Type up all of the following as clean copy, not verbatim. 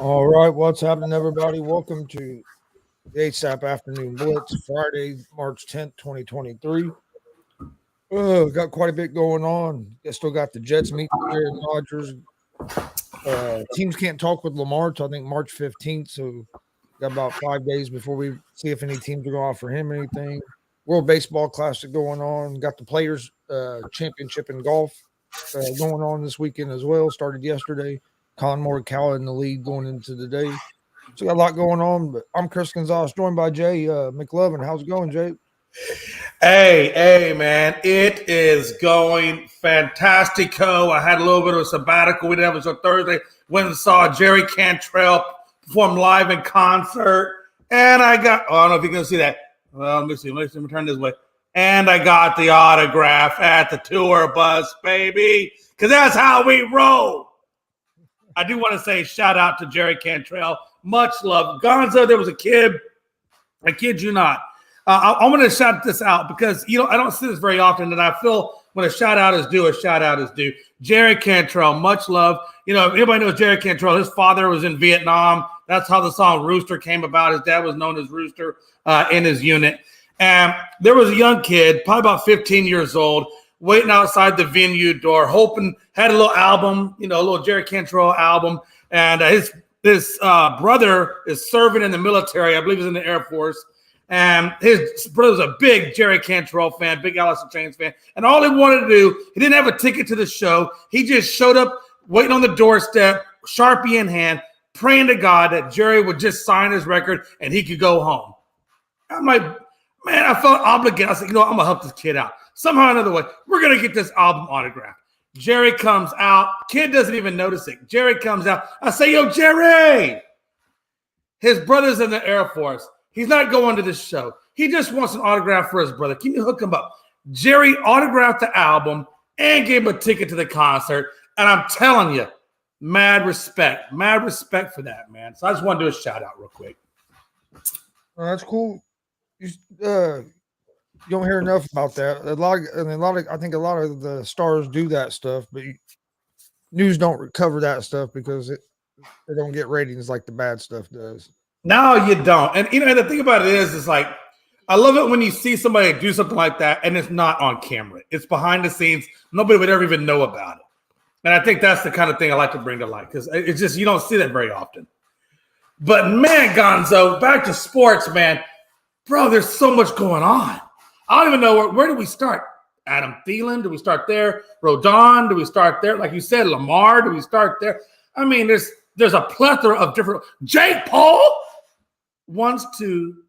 All right, what's happening, everybody? Welcome to the ASAP Afternoon Blitz, Friday, March 10th, 2023. Got quite a bit going on. Still got the Jets meeting with Aaron Rodgers. Teams can't talk with Lamar till I think March 15th, so got about 5 days before we see if any teams are going to offer him anything. World Baseball Classic going on. Got the Players Championship in golf going on this weekend as well. Started yesterday. Colin Morikawa in the lead going into the day. So got a lot going on, but I'm Chris Gonzalez, joined by Jay McLovin. How's it going, Jay? Hey, man, it is going fantastico. I had a little bit of a sabbatical. We didn't have it until Thursday. Went and saw Jerry Cantrell perform live in concert. And I got, I don't know if you can see that. Well, let me see. Let me turn this way. And I got the autograph at the tour bus, baby, because that's how we roll. I do want to say shout out to Jerry Cantrell. Much love. Gonzo, there was a kid. I kid you not. I'm going to shout this out because, I don't see this very often, and I feel when a shout out is due, a shout out is due. Jerry Cantrell, much love. If anybody knows Jerry Cantrell, his father was in Vietnam. That's how the song Rooster came about. His dad was known as Rooster in his unit. And there was a young kid, probably about 15 years old, waiting outside the venue door, hoping, had a little album, a little Jerry Cantrell album. And his brother is serving in the military. I believe he's in the Air Force. And his brother's a big Jerry Cantrell fan, big Alice in Chains fan. And all he wanted to do, he didn't have a ticket to the show. He just showed up waiting on the doorstep, Sharpie in hand, praying to God that Jerry would just sign his record and he could go home. I'm like, man, I felt obligated. I said, I'm going to help this kid out. Somehow or another way, we're going to get this album autographed. Jerry comes out. Kid doesn't even notice it. Jerry comes out. I say, yo, Jerry. His brother's in the Air Force. He's not going to this show. He just wants an autograph for his brother. Can you hook him up? Jerry autographed the album and gave him a ticket to the concert. And I'm telling you, mad respect for that, man. So I just want to do a shout out real quick. That's cool. You don't hear enough about that. I think a lot of the stars do that stuff, but news don't cover that stuff because they don't get ratings like the bad stuff does. No, you don't. And the thing about it is like, I love it when you see somebody do something like that and it's not on camera. It's behind the scenes. Nobody would ever even know about it. And I think that's the kind of thing I like to bring to light because it's just, you don't see that very often. But man, Gonzo, back to sports, man. Bro, there's so much going on. I don't even know where do we start? Adam Thielen, do we start there? Rodon, do we start there? Like you said, Lamar, do we start there? I mean, there's a plethora of different. Jake Paul wants to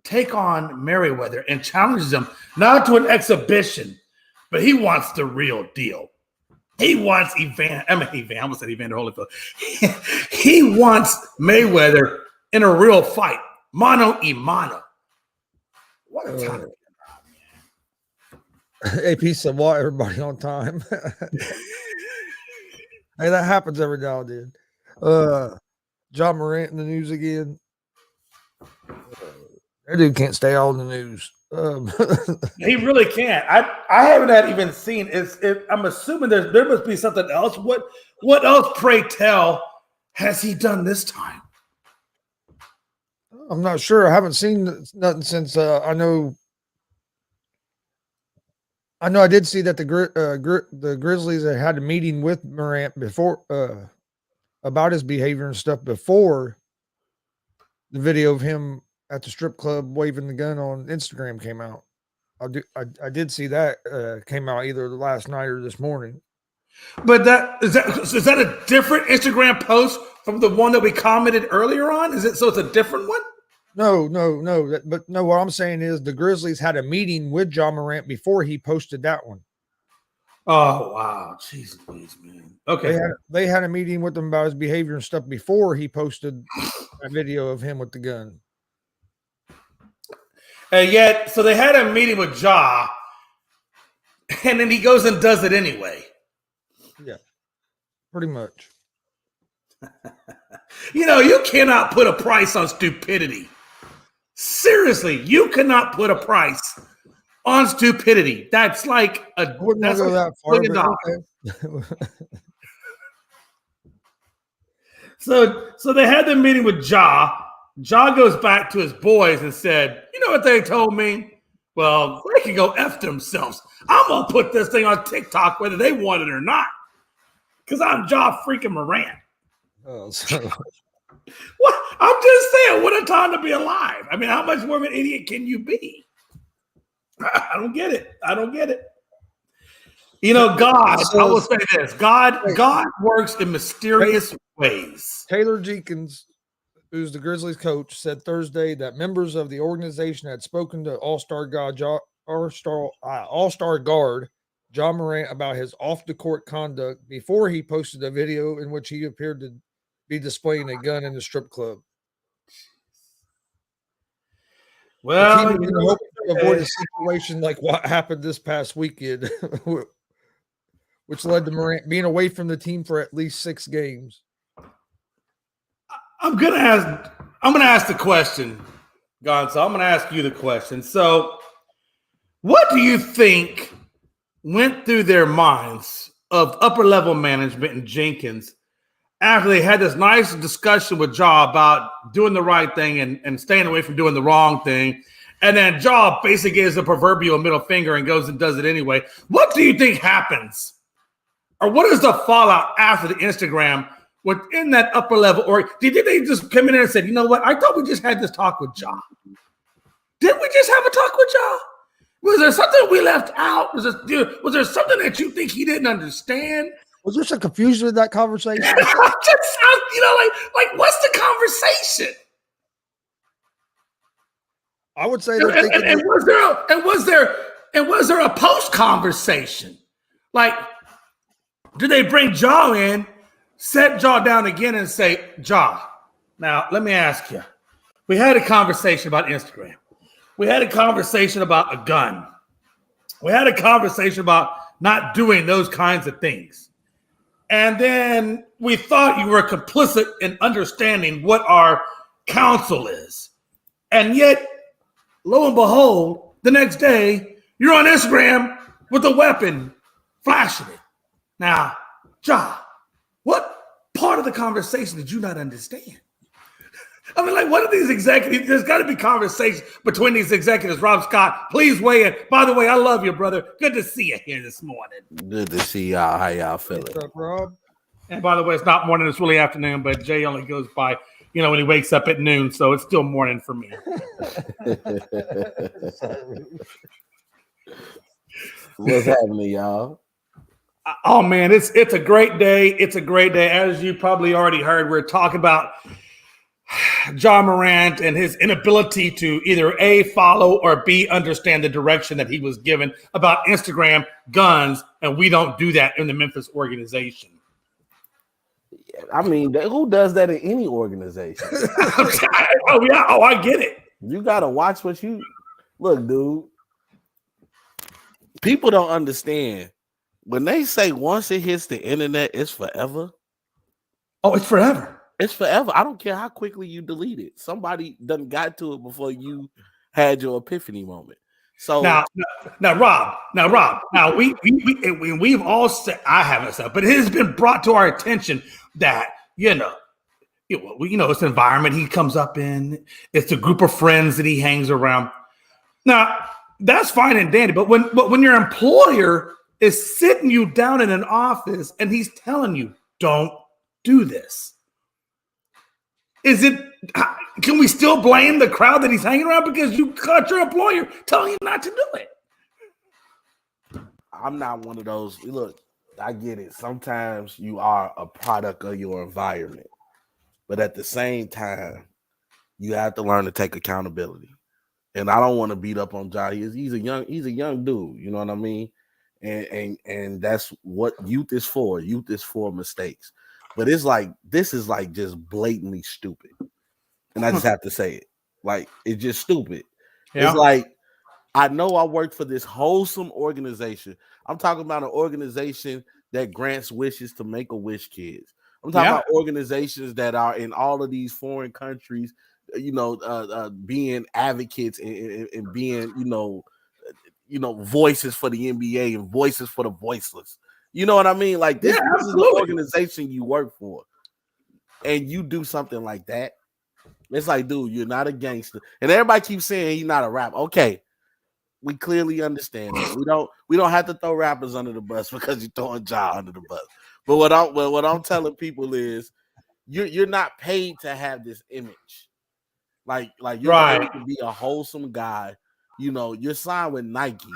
take on Merriweather and challenges him not to an exhibition, but he wants the real deal. He wants I almost said Evander Holyfield. He wants Mayweather in a real fight, mano a mano. What a time. AP said, "Why everybody on time?" Hey, that happens every now and then. John Morant in the news again. That dude can't stay all in the news. He really can't. I haven't even seen. I'm assuming there must be something else. What else, pray tell, has he done this time? I'm not sure. I haven't seen nothing since. I know. I did see that the Grizzlies had a meeting with Morant before about his behavior and stuff before the video of him at the strip club waving the gun on Instagram came out. I did see that came out either last night or this morning. But is that a different Instagram post from the one that we commented earlier on? So it's a different one? No. What I'm saying is the Grizzlies had a meeting with John Morant before he posted that one. Oh, wow. Jeez, please, man. Okay. They had a meeting with him about his behavior and stuff before he posted that video of him with the gun. And yet, so they had a meeting with Ja, and then he goes and does it anyway. Yeah, pretty much. You cannot put a price on stupidity. Seriously, you cannot put a price on stupidity. That's like a wouldn't go that far, but okay. So they had the meeting with Ja. Ja goes back to his boys and said, "You know what they told me? Well, they can go F themselves. I'm gonna put this thing on TikTok whether they want it or not, because I'm Ja freaking Morant." Oh, so What? I'm just saying, what a time to be alive. I mean, how much more of an idiot can you be? I don't get it. I don't get it. You know, God, I will say this. God works in mysterious ways. Taylor Jenkins, who's the Grizzlies coach, said Thursday that members of the organization had spoken to All-Star guard John Morant about his off-the-court conduct before he posted a video in which he appeared to be displaying a gun in the strip club. Well, the team is hoping to avoid a situation like what happened this past weekend, which led to Morant being away from the team for at least 6 games. I'm gonna ask the question, Gonzo. I'm gonna ask you the question. So, what do you think went through their minds of upper level management and Jenkins after they had this nice discussion with Ja about doing the right thing and staying away from doing the wrong thing? And then Ja basically gives a proverbial middle finger and goes and does it anyway. What do you think happens? Or what is the fallout after the Instagram within that upper level? Or did they just come in there and said, you know what? I thought we just had this talk with Ja. Did we just have a talk with Ja? Was there something we left out? Was there something that you think he didn't understand? Was there some confusion in that conversation? Like what's the conversation? I would say was there a post conversation? Like, do they bring Ja in, set Ja down again, and say, Ja, now let me ask you. We had a conversation about Instagram. We had a conversation about a gun. We had a conversation about not doing those kinds of things. And then we thought you were complicit in understanding what our counsel is. And yet, lo and behold, the next day, you're on Instagram with a weapon, flashing it. Now, Ja, what part of the conversation did you not understand? I mean, like, what are these executives? There's got to be conversation between these executives. Rob Scott, please weigh in. By the way, I love you, brother. Good to see you here this morning. Good to see y'all. How y'all feeling? What's up, Rob? And by the way, it's not morning, it's really afternoon, but Jay only goes by, when he wakes up at noon, so it's still morning for me. What's happening, y'all? Oh, man, it's a great day. It's a great day. As you probably already heard, we're talking about Ja Morant and his inability to either A, follow, or B, understand the direction that he was given about Instagram, guns, and we don't do that in the Memphis organization. I mean, who does that in any organization? I get it. You got to watch what you – look, dude. People don't understand. When they say once it hits the internet, it's forever. Oh, it's forever. It's forever. I don't care how quickly you delete it. Somebody done got to it before you had your epiphany moment. So now, Rob. Now we've all said, I haven't said, but it has been brought to our attention that it's the environment he comes up in. It's a group of friends that he hangs around. Now that's fine and dandy, but when your employer is sitting you down in an office and he's telling you, don't do this. Can we still blame the crowd that he's hanging around because you caught your employer telling you not to do it? I'm not one of those. Look, I get it. Sometimes you are a product of your environment, but at the same time, you have to learn to take accountability. And I don't want to beat up on Ja. He's a young dude. You know what I mean? And that's what youth is for. Youth is for mistakes. But it's like, this is like just blatantly stupid. And I just have to say it. Like, it's just stupid. Yeah. It's like, I know I work for this wholesome organization. I'm talking about an organization that grants wishes to Make-A-Wish kids. I'm talking about organizations that are in all of these foreign countries, being advocates and being, voices for the NBA and voices for the voiceless. You know what I mean? Like, this is the organization you work for. and you do something like that, it's like, dude, you're not a gangster. And everybody keeps saying he's not a rapper. Okay, we clearly understand that. We don't have to throw rappers under the bus because you're throwing Ja under the bus. But what I'm telling people is you're not paid to have this image. Like you're paid to be a wholesome guy. You know, you're signed with Nike.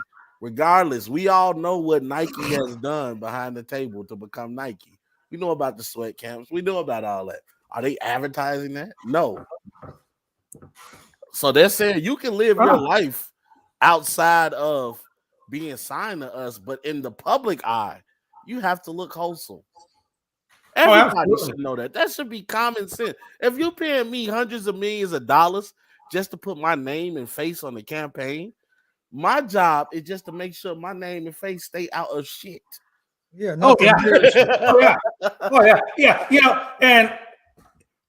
Regardless, we all know what Nike has done behind the table to become Nike. We know about the sweat camps. We know about all that. Are they advertising that? No. So they're saying you can live your life outside of being signed to us, but in the public eye, you have to look wholesome. Everybody should know that. That should be common sense. If you're paying me hundreds of millions of dollars just to put my name and face on the campaign, my job is just to make sure my name and face stay out of shit. Yeah. Oh yeah. You know, and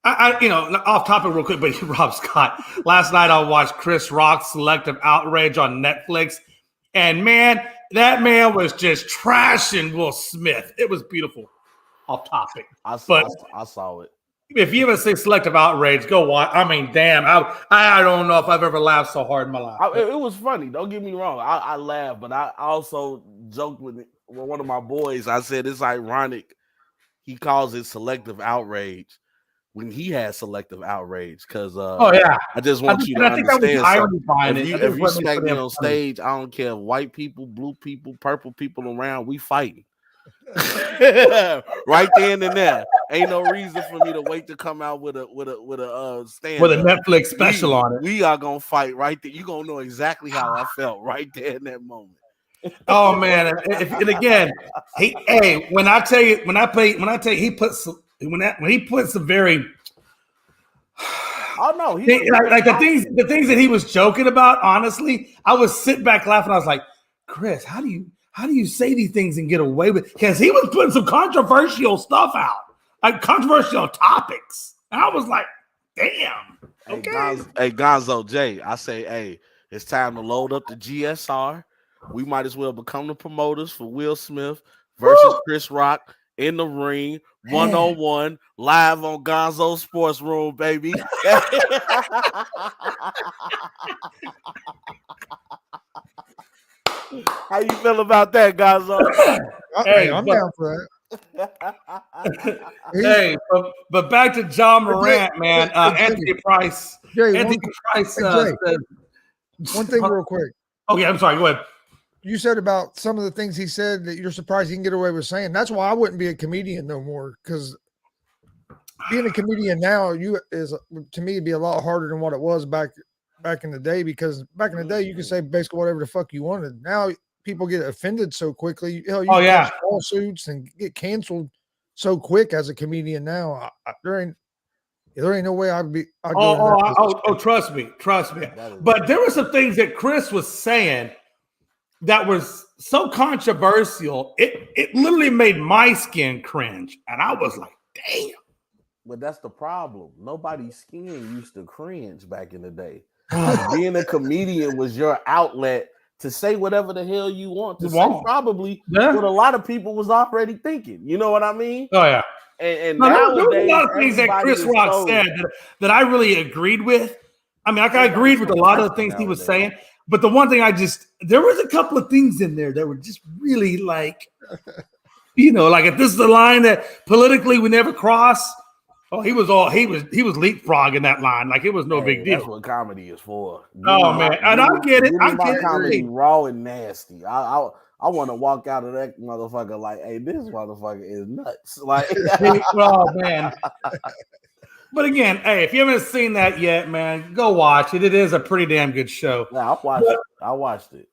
I you know, off topic real quick, but Rob Scott. Last night I watched Chris Rock's Selective Outrage on Netflix, and man, that man was just trashing Will Smith. It was beautiful. Off topic, I saw it. If you ever see Selective Outrage, go watch. I mean, damn, I don't know if I've ever laughed so hard in my life. It was funny. Don't get me wrong. I laughed, but I also joked with one of my boys. I said it's ironic. He calls it selective outrage when he has selective outrage. Because I just want you to understand something. If you smack me on stage, I don't care. White people, blue people, purple people around, we fighting. Right then and there, ain't no reason for me to wait to come out with a stand with a Netflix special on it. We are gonna fight right there. You gonna know exactly how I felt right there in that moment. Oh man, and again, when he puts some very. Oh no, like the things that he was joking about. Honestly, I was sitting back laughing. I was like, Chris, how do you say these things and get away with it? Because he was putting some controversial stuff out, like controversial topics. And I was like, damn. Okay. Hey, Gonzo J, I say, hey, it's time to load up the GSR. We might as well become the promoters for Will Smith versus Chris Rock in the ring, 1-on-1, live on Gonzo Sports Room, baby. How you feel about that, Gonzo? Hey, I'm down for that. Hey, but back to John Morant, man. Anthony Price. Anthony Price says, one thing real quick. Okay, I'm sorry. Go ahead. You said about some of the things he said that you're surprised he can get away with saying. That's why I wouldn't be a comedian no more, because being a comedian now to me, it'd be a lot harder than what it was back in the day, because back in the day you could say basically whatever the fuck you wanted. Now people get offended so quickly. Hell, you get lawsuits and get canceled so quick as a comedian now. There ain't no way I'd trust me. But there were some things that Chris was saying that was so controversial, it literally made my skin cringe. And I was like, damn. But that's the problem. Nobody's skin used to cringe back in the day. Being a comedian was your outlet to say whatever the hell you want to say, probably what a lot of people was already thinking. You know what I mean? Oh, yeah. And there nowadays, were a lot of things that Chris Rock said that I really agreed with. I mean, I agreed with a lot of the things he was saying. But the one thing there was a couple of things in there that were just really like, like if this is the line that politically we never cross. Oh, he was leapfrogging that line like it was no big deal. That's what comedy is for. Man, and I get it. I get comedy raw and nasty. I want to walk out of that motherfucker like, hey, this motherfucker is nuts. Like, oh man. But again, hey, if you haven't seen that yet, man, go watch it. It is a pretty damn good show. Yeah, I watched it.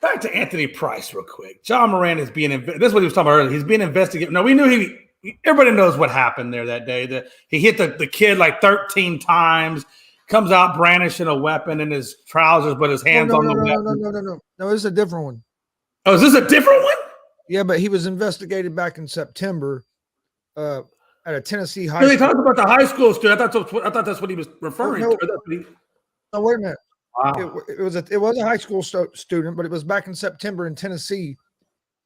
Back to Anthony Price real quick. John Moran is being this is what he was talking about earlier. He's being investigated. Now, we knew everybody knows what happened there that day. That he hit the kid like 13 times, comes out brandishing a weapon in his trousers, but his hands on the weapon. No, this is a different one. Oh, is this a different one? Yeah, but he was investigated back in September. At a Tennessee high school. They school. talked about the high school student. I thought that's what he was referring to. No, wait a minute. Wow. It was a high school student, but it was back in September in Tennessee.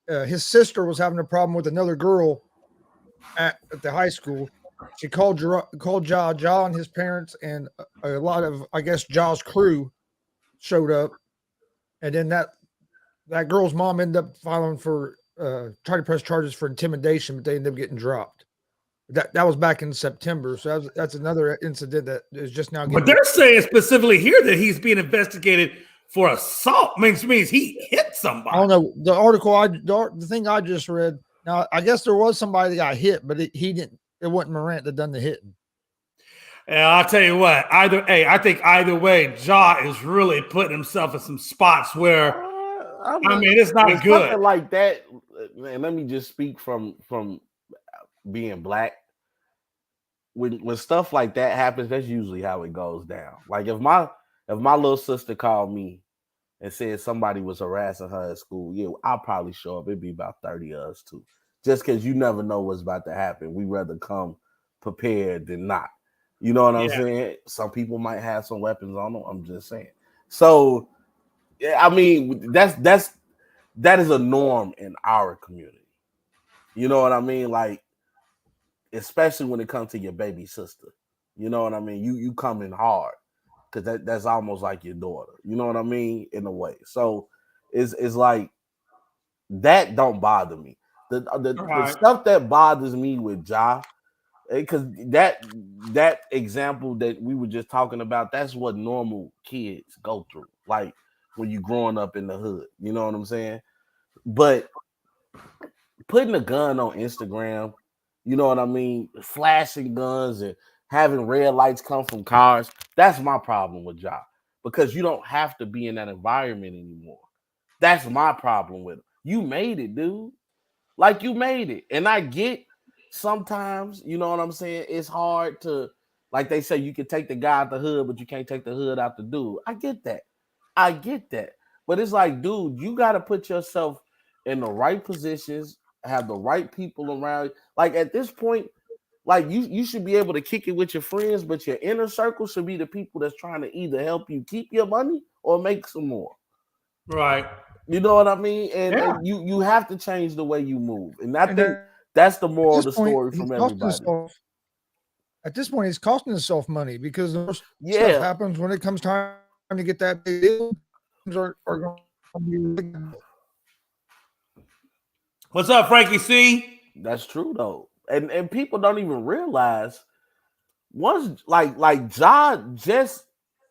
His sister was having a problem with another girl at the high school, She called Ja and his parents, and a lot of, I guess, Ja's crew showed up, and then that girl's mom ended up filing for trying to press charges for intimidation, but they ended up getting dropped. That was back in September, so that's another incident that is just now. But they're saying specifically here that he's being investigated for assault. Means he hit somebody. I don't know the article. The thing I just read. Now I guess there was somebody that got hit, but he didn't. It wasn't Morant that done the hitting. And I'll tell you what. I think either way, Ja is really putting himself in some spots where I mean it's not good. Something like that. Man, let me just speak from being black. When stuff like that happens, that's usually how it goes down. Like if my little sister called me and said somebody was harassing her at school, yeah, I'll probably show up. It'd be about 30 of us too. Just because you never know what's about to happen. We rather come prepared than not. You know what I'm saying? Some people might have some weapons on them. I'm just saying. So, yeah, I mean, that is a norm in our community. You know what I mean? Like, especially when it comes to your baby sister. You know what I mean? You come in hard because that's almost like your daughter. You know what I mean? In a way. So it's like that don't bother me. The stuff that bothers me with Ja, because that example that we were just talking about, that's what normal kids go through. Like when you growing up in the hood. You know what I'm saying? But putting a gun on Instagram, you know what I mean? Flashing guns and having red lights come from cars. That's my problem with Ja. Because you don't have to be in that environment anymore. That's my problem with it. You made it, dude. Like you made it. And I get sometimes, you know what I'm saying? It's hard to, like they say, you can take the guy out the hood, but you can't take the hood out the dude. I get that. But it's like, dude, you got to put yourself in the right positions, have the right people around. Like at this point, like you should be able to kick it with your friends, but your inner circle should be the people that's trying to either help you keep your money or make some more. Right. You know what I mean? And you have to change the way you move. And I think that's the moral of the story from everybody. At this point, he's costing himself money because the most stuff happens when it comes time to get that big deal. Are going to be. What's up, Frankie C? That's true though. And people don't even realize once like Ja just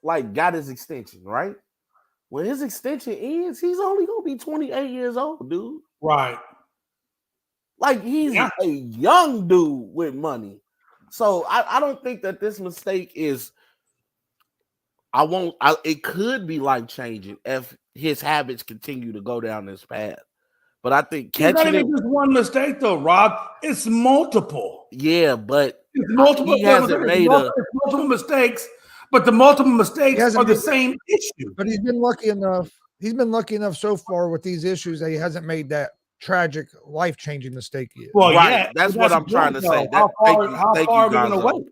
like got his extension, right? When his extension ends, he's only gonna be 28 years old, dude. Right. Like he's a young dude with money. So I don't think that this mistake is it could be life changing if his habits continue to go down this path. But I think catching it just one mistake though, Rob. It's multiple. Yeah, but it's multiple. He hasn't made multiple mistakes, but the multiple mistakes are the same issue. But he's been lucky enough. He's been lucky enough so far with these issues that he hasn't made that tragic, life-changing mistake yet. Well, right. That's what I'm trying to say. How far are we gonna wait?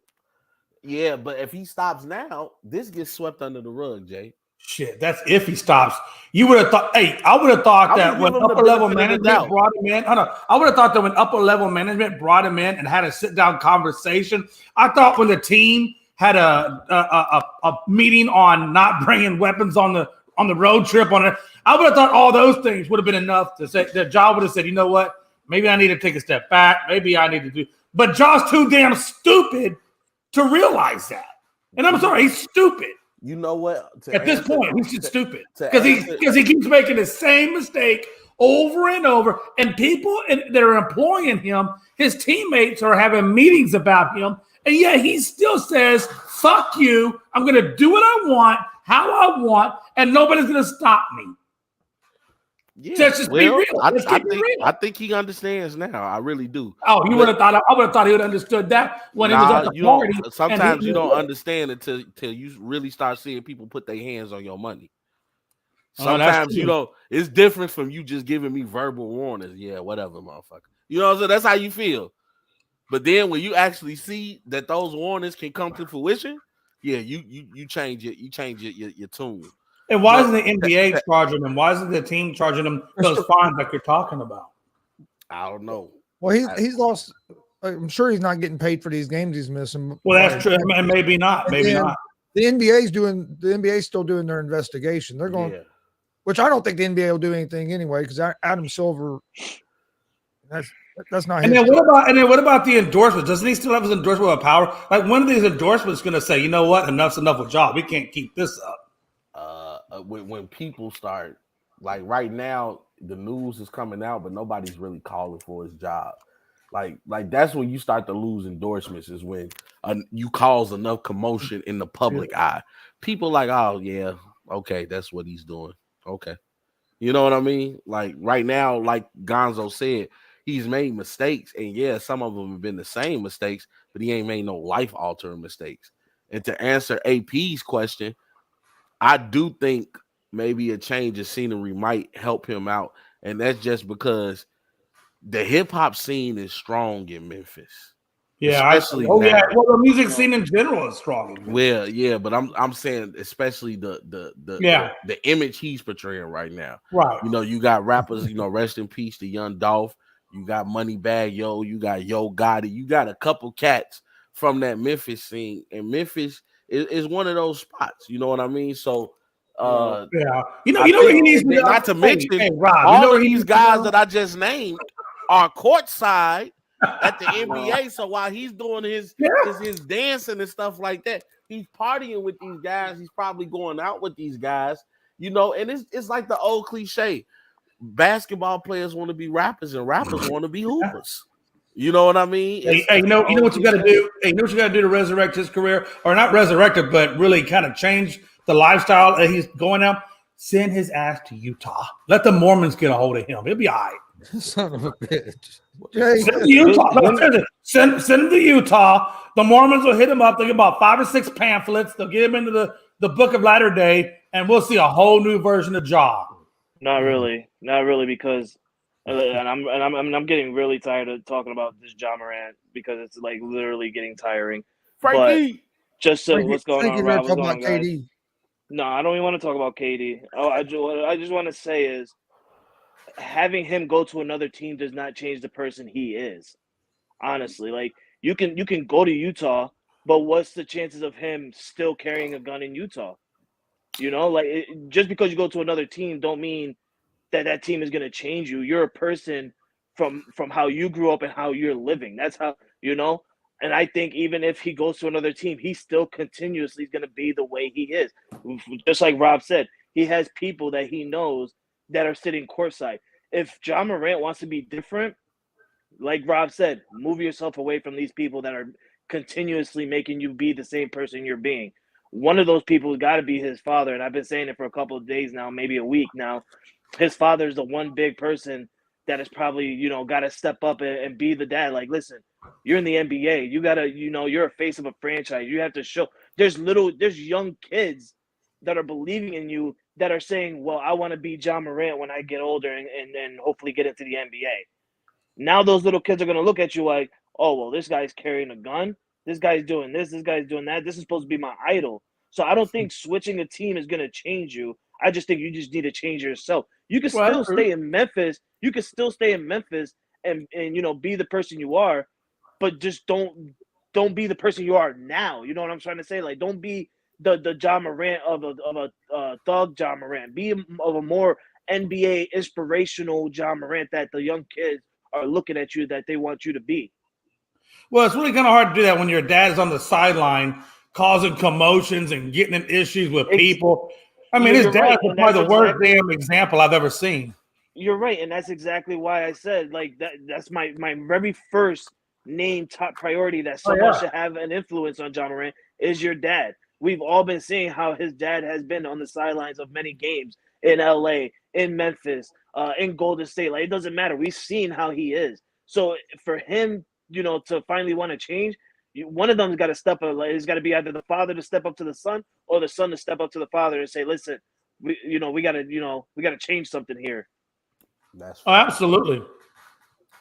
Yeah, but if he stops now, this gets swept under the rug, Jay. Shit, that's if he stops. You would have thought. Hey, I would have thought that when upper level management brought him in. I would have thought that when upper level management brought him in and had a sit down conversation. I thought when the team had a meeting on not bringing weapons on the road trip I would have thought all those things would have been enough to say that Ja would have said, you know what, maybe I need to take a step back. Maybe I need to do. But Ja's too damn stupid to realize that. And I'm sorry, he's stupid. You know what? At this point, he's just stupid because he keeps making the same mistake over and over. And people that are employing him, his teammates are having meetings about him. And yet he still says, fuck you. I'm going to do what I want, how I want, and nobody's going to stop me. Yeah, just be real. I think he understands now. I really do. Oh, you would have thought. I would have thought he would have understood that when he was at the party. Sometimes you don't understand until you really start seeing people put their hands on your money. Sometimes you don't. It's different from you just giving me verbal warnings. Yeah, whatever, motherfucker. You know what I'm saying? That's how you feel. But then when you actually see that those warnings can come to fruition, yeah, you change it. You change your tune. And why isn't the NBA charging him? Why isn't the team charging him those fines like you're talking about? I don't know. Well, he's lost. I'm sure he's not getting paid for these games he's missing. Well, that's true. And maybe not. Maybe not. The NBA's still doing their investigation. They're going, which I don't think the NBA will do anything anyway, because Adam Silver, that's not. And then what about the endorsements? Doesn't he still have his endorsement with power? Like, when are these endorsements going to say, you know what, enough's enough with y'all? We can't keep this up. When people start, like right now, the news is coming out, but nobody's really calling for his job. Like that's when you start to lose endorsements, is when you cause enough commotion in the public eye. People like, oh yeah, okay, that's what he's doing. Okay, you know what I mean? Like right now, like Gonzo said, he's made mistakes, and yeah, some of them have been the same mistakes, but he ain't made no life-altering mistakes. And to answer AP's question, I do think maybe a change of scenery might help him out, and that's just because the hip hop scene is strong in Memphis. Yeah, especially now. Yeah. Well, the music scene in general is strong. Well, yeah, but I'm saying especially the image he's portraying right now. Right. You know, you got rappers. You know, rest in peace to Young Dolph. You got Moneybagg Yo. You got Yo Gotti. You got a couple cats from that Memphis scene, and Memphis is one of those spots. You know what I mean? So. You know what he needs to do? Not to mention, Rob, all of these guys that I just named are courtside at the NBA. So while he's doing his dancing and stuff like that, he's partying with these guys. He's probably going out with these guys, you know. And it's like the old cliche: basketball players want to be rappers, and rappers want to be hoopers. You know what I mean? Hey, you know what you got to do. Hey, you know what you got to do to resurrect his career, or not resurrect it, but really kind of change the lifestyle that he's going out. Send his ass to Utah. Let the Mormons get a hold of him. He'll be all right. Son of a bitch. Send him to Utah. Send him to Utah. The Mormons will hit him up. They'll get about 5 or 6 pamphlets. They'll get him into the Book of Latter Day, and we'll see a whole new version of Ja. Not really, because, and I'm getting really tired of talking about this Ja Morant, because it's like literally getting tiring. Frankie, but just what's going on, Rob? What's going on, guys? KD. No, I don't even want to talk about KD. I just want to say is having him go to another team does not change the person he is. Honestly, like you can go to Utah, but what's the chances of him still carrying a gun in Utah? You know, like just because you go to another team don't mean that team is going to change you. You're a person from how you grew up and how you're living. That's how, you know. And I think even if he goes to another team, he still continuously is going to be the way he is. Just like Rob said, he has people that he knows that are sitting courtside. If Ja Morant wants to be different, like Rob said, move yourself away from these people that are continuously making you be the same person you're being. One of those people has got to be his father, and I've been saying it for a couple of days now, maybe a week now. His father is the one big person that has probably, you know, got to step up and be the dad. Like, listen, you're in the NBA. You got to, you know, you're a face of a franchise. You have to show. There's young kids that are believing in you that are saying, well, I want to be Ja Morant when I get older and hopefully get into the NBA. Now those little kids are going to look at you like, oh, well, this guy's carrying a gun. This guy's doing this. This guy's doing that. This is supposed to be my idol. So I don't think switching a team is going to change you. I just think you just need to change yourself. You can still stay in Memphis. You can still stay in Memphis and you know, be the person you are, but just don't be the person you are now. You know what I'm trying to say? Like, don't be the Ja Morant of a thug Ja Morant. Be of a more NBA inspirational Ja Morant that the young kids are looking at you that they want you to be. Well, it's really kind of hard to do that when your dad is on the sideline causing commotions and getting in issues with people. I mean, his dad's probably the worst damn example I've ever seen. You're right, and that's exactly why I said, like, that's my very first name top priority that someone should have an influence on Ja Morant is your dad. We've all been seeing how his dad has been on the sidelines of many games in LA, in Memphis, in Golden State. Like, it doesn't matter. We've seen how he is. So for him, you know, to finally want to change, one of them's got to step up. Like, it's got to be either the father to step up to the son or the son to step up to the father and say, listen, we got to change something here. That's absolutely.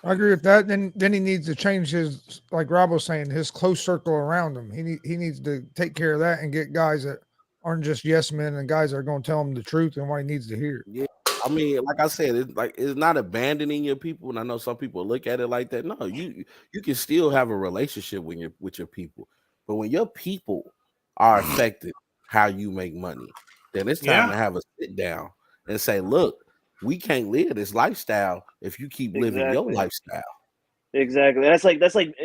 I agree with that. Then he needs to change his, like Rob was saying, his close circle around him. He needs to take care of that and get guys that aren't just yes men and guys that are going to tell him the truth and what he needs to hear. Yeah. I mean, like I said, it's not abandoning your people, and I know some people look at it like that. No, you can still have a relationship with your people, but when your people are affected how you make money, then it's time to have a sit down and say, look, we can't live this lifestyle if you keep living your lifestyle. Exactly. That's like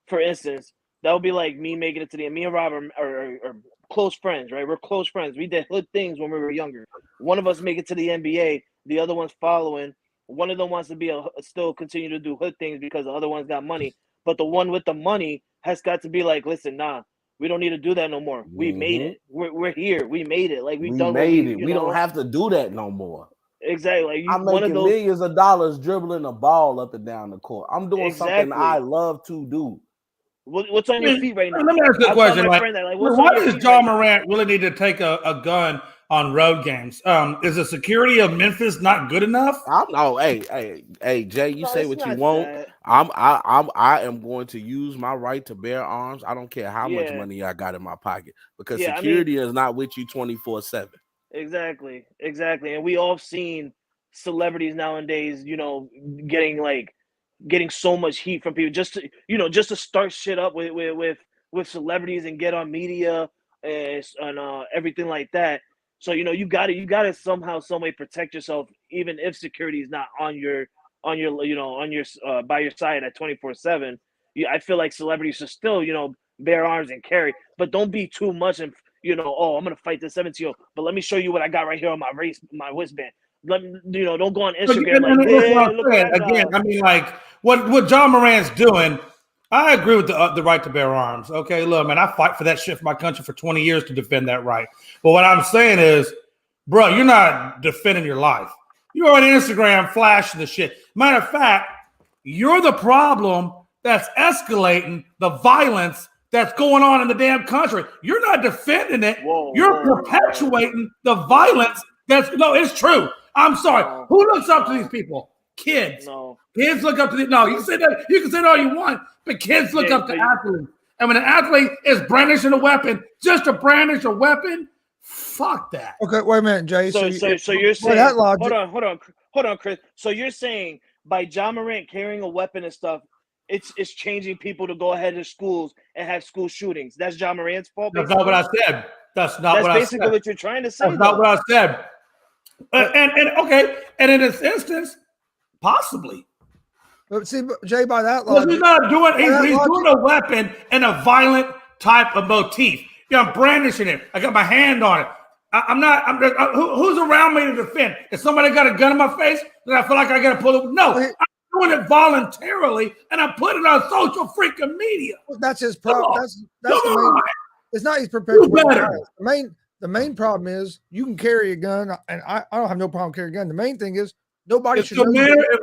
for instance, that would be like me making it to the me and Rob are close friends, right? We're close friends. We did hood things when we were younger. One of us make it to the NBA, the other one's following. One of them wants to be still continue to do hood things because the other one's got money. But the one with the money has got to be like, listen, nah, we don't need to do that no more. We made it. We're here. We made it. Like we made it. We don't have to do that no more. Exactly. Like I'm making millions of dollars dribbling a ball up and down the court. I'm doing something I love to do. What's on your feet right now? Let me ask you a question. Why does John Morant really need to take a gun on road games? Is the security of Memphis not good enough? Hey, Jay, you say what you want. I am going to use my right to bear arms. I don't care how much money I got in my pocket because security is not with you 24/7. Exactly. And we all seen celebrities nowadays, getting so much heat from people just to start shit up with celebrities and get on media and everything like that. So you gotta somehow, some way protect yourself, even if security is not on your by your side at 24/7. I feel like celebrities should still bear arms and carry, but don't be too much and I'm gonna fight this 17-year-old, but let me show you what I got right here on my wristband. Don't go on Instagram look again. I mean, like what John Morant's doing. I agree with the right to bear arms. Okay, look, man, I fight for that shit for my country for 20 years to defend that right. But what I'm saying is, bro, you're not defending your life. You're on Instagram flashing the shit. Matter of fact, you're the problem that's escalating the violence that's going on in the damn country. You're not defending it. You're perpetuating the violence. It's true. I'm sorry. Who looks up to these people? Kids. Kids look up to these. No, you can say that all you want, but kids look up to athletes. And when an athlete is brandishing a weapon, just to brandish a weapon, fuck that. Okay, wait a minute, Jay. So you're saying that logic, hold on, Chris. So you're saying by John Morant carrying a weapon and stuff, it's changing people to go ahead to schools and have school shootings. That's John Morant's fault. That's not what I said. That's basically what you're trying to say. That's not what I said. And in this instance, possibly. But see, Jay, by that logic, he's not doing. He's doing a weapon in a violent type of motif. I'm brandishing it. I got my hand on it. I'm not. Who's around me to defend? If somebody got a gun in my face, then I feel like I got to pull it. No, I'm doing it voluntarily, and I'm putting it on social freaking media. Well, that's his problem. That's the main. It's not his perpetuating. The main problem is you can carry a gun, and I don't have no problem carrying a gun. The main thing is nobody should know.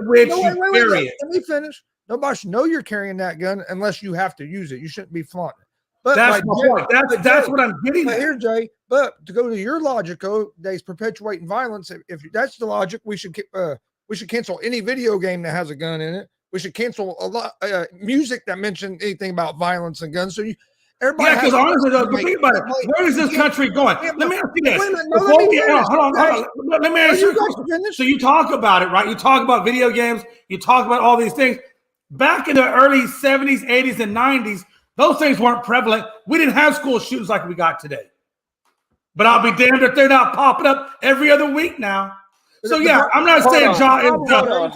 Wait, let me finish. Nobody should know you're carrying that gun unless you have to use it. You shouldn't be flaunting it. But that's my point. That's what I'm getting at. Here, Jay. But to go to your logic, he's perpetuating violence. If that's the logic, we should cancel any video game that has a gun in it. We should cancel a lot music that mentioned anything about violence and guns. So everybody. Yeah, because honestly, think about it. Where is this country going? Let me ask you this. Hold on. Let me ask you a question. So you talk about it, right? You talk about video games. You talk about all these things. Back in the early 70s, 80s, and 90s, those things weren't prevalent. We didn't have school shootings like we got today. But I'll be damned if they're not popping up every other week now. So yeah, I'm not saying John is the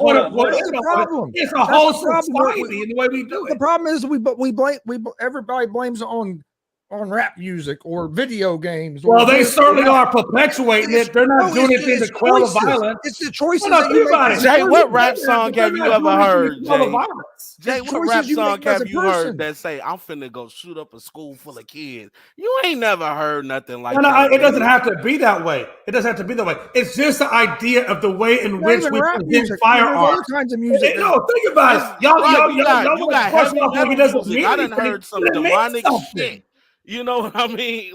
problem. It's a whole society in the way we do it. The problem is we blame everybody blames on rap music or video games. Well, they certainly are perpetuating it. They're not doing anything to quell the violence. It's the choices that you make. Jay, what rap song have you ever heard, Jay, what rap song have you heard that say, I'm finna go shoot up a school full of kids? You ain't never heard nothing like that. It doesn't have to be that way. It doesn't have to be that way. It's just the idea of the way in which we present firearms. Other kinds of music. No, think about it. Y'all I done heard some demonic shit. You know what I mean?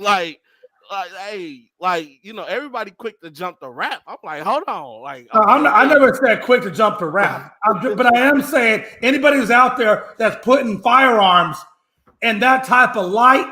Everybody quick to jump to rap. I'm like, hold on. I never said quick to jump to rap. But I am saying anybody who's out there that's putting firearms in that type of light,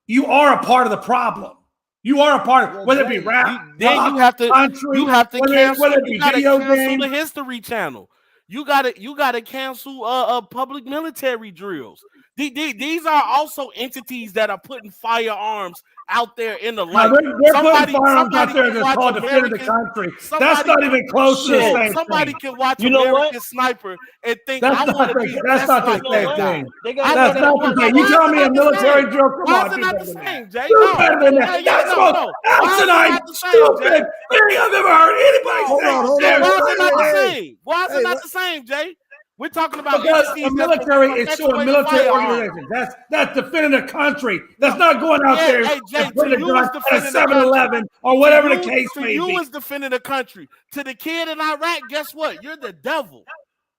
you are a part of the problem. You are a part, Well, whether it be Jay, rap, then rock, you have to country, cancel. whether it be You gotta video cancel games. the History Channel. You gotta cancel public military drills. These are also entities that are putting firearms out there in the Now light. they're putting firearms out there can that's watch called defending the country. That's not even close to the Shit. same Somebody thing. can watch You know what? American Sniper and think That's I not want to the, be that's not the like You know same what? that guy. thing. They got That's not the same. You tell me a military drill? Come Why on, is it do not better the than same, that. Jay? Do No. better than that. Yeah, That's no, most no. Why is it asinine, not the same, stupid Jay? thing I've ever heard anybody No, say. Hold on. Jay, why is it Hey, not the hey, same? Why is hey, it not let- the same, Jay? We're talking about Because entities the that's military is showing perpetuating military firearms. organization. That's defending the country. That's not going out Yeah, there hey, Jay, and putting to a you gun is at a defending the country. 7-Eleven or whatever the case To may you be. is defending the country. To the kid in Iraq, guess what? You're the devil.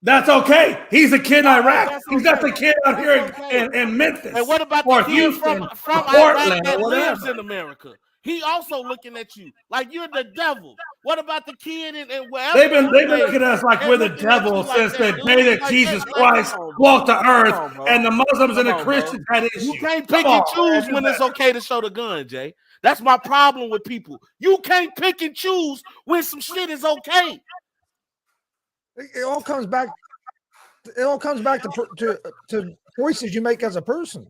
That's okay. He's a kid in Iraq. that's He's not okay. the kid out That's here okay. in Memphis And what about or the kid Houston from or Iraq Portland that or lives whatever. in America? He also looking at you like you're the devil. What about the kid in wherever? They've been you looking at us like and we're the looking at devil you like since the that, day dude? that Like, Jesus hey, Christ come on, bro. walked the earth Come on, bro. and the Muslims and the Come on, bro. Christians had issues. You can't Come pick and on, choose man. when it's okay to show the gun, Jay. That's my problem with people. You can't pick and choose when some shit is okay. it all comes back. It all comes back to choices you make as a person.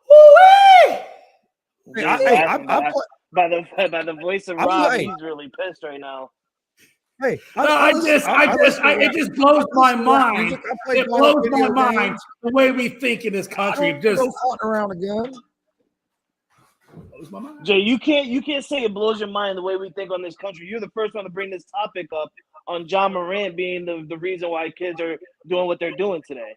Woo-wee! By the voice of Rob, he's really pissed right now. Hey, it just blows my mind. It blows my mind the way we think in this country. Just floating around again. Jay, you can't say it blows your mind the way we think on this country. You're the first one to bring this topic up on John Morant being the reason why kids are doing what they're doing today.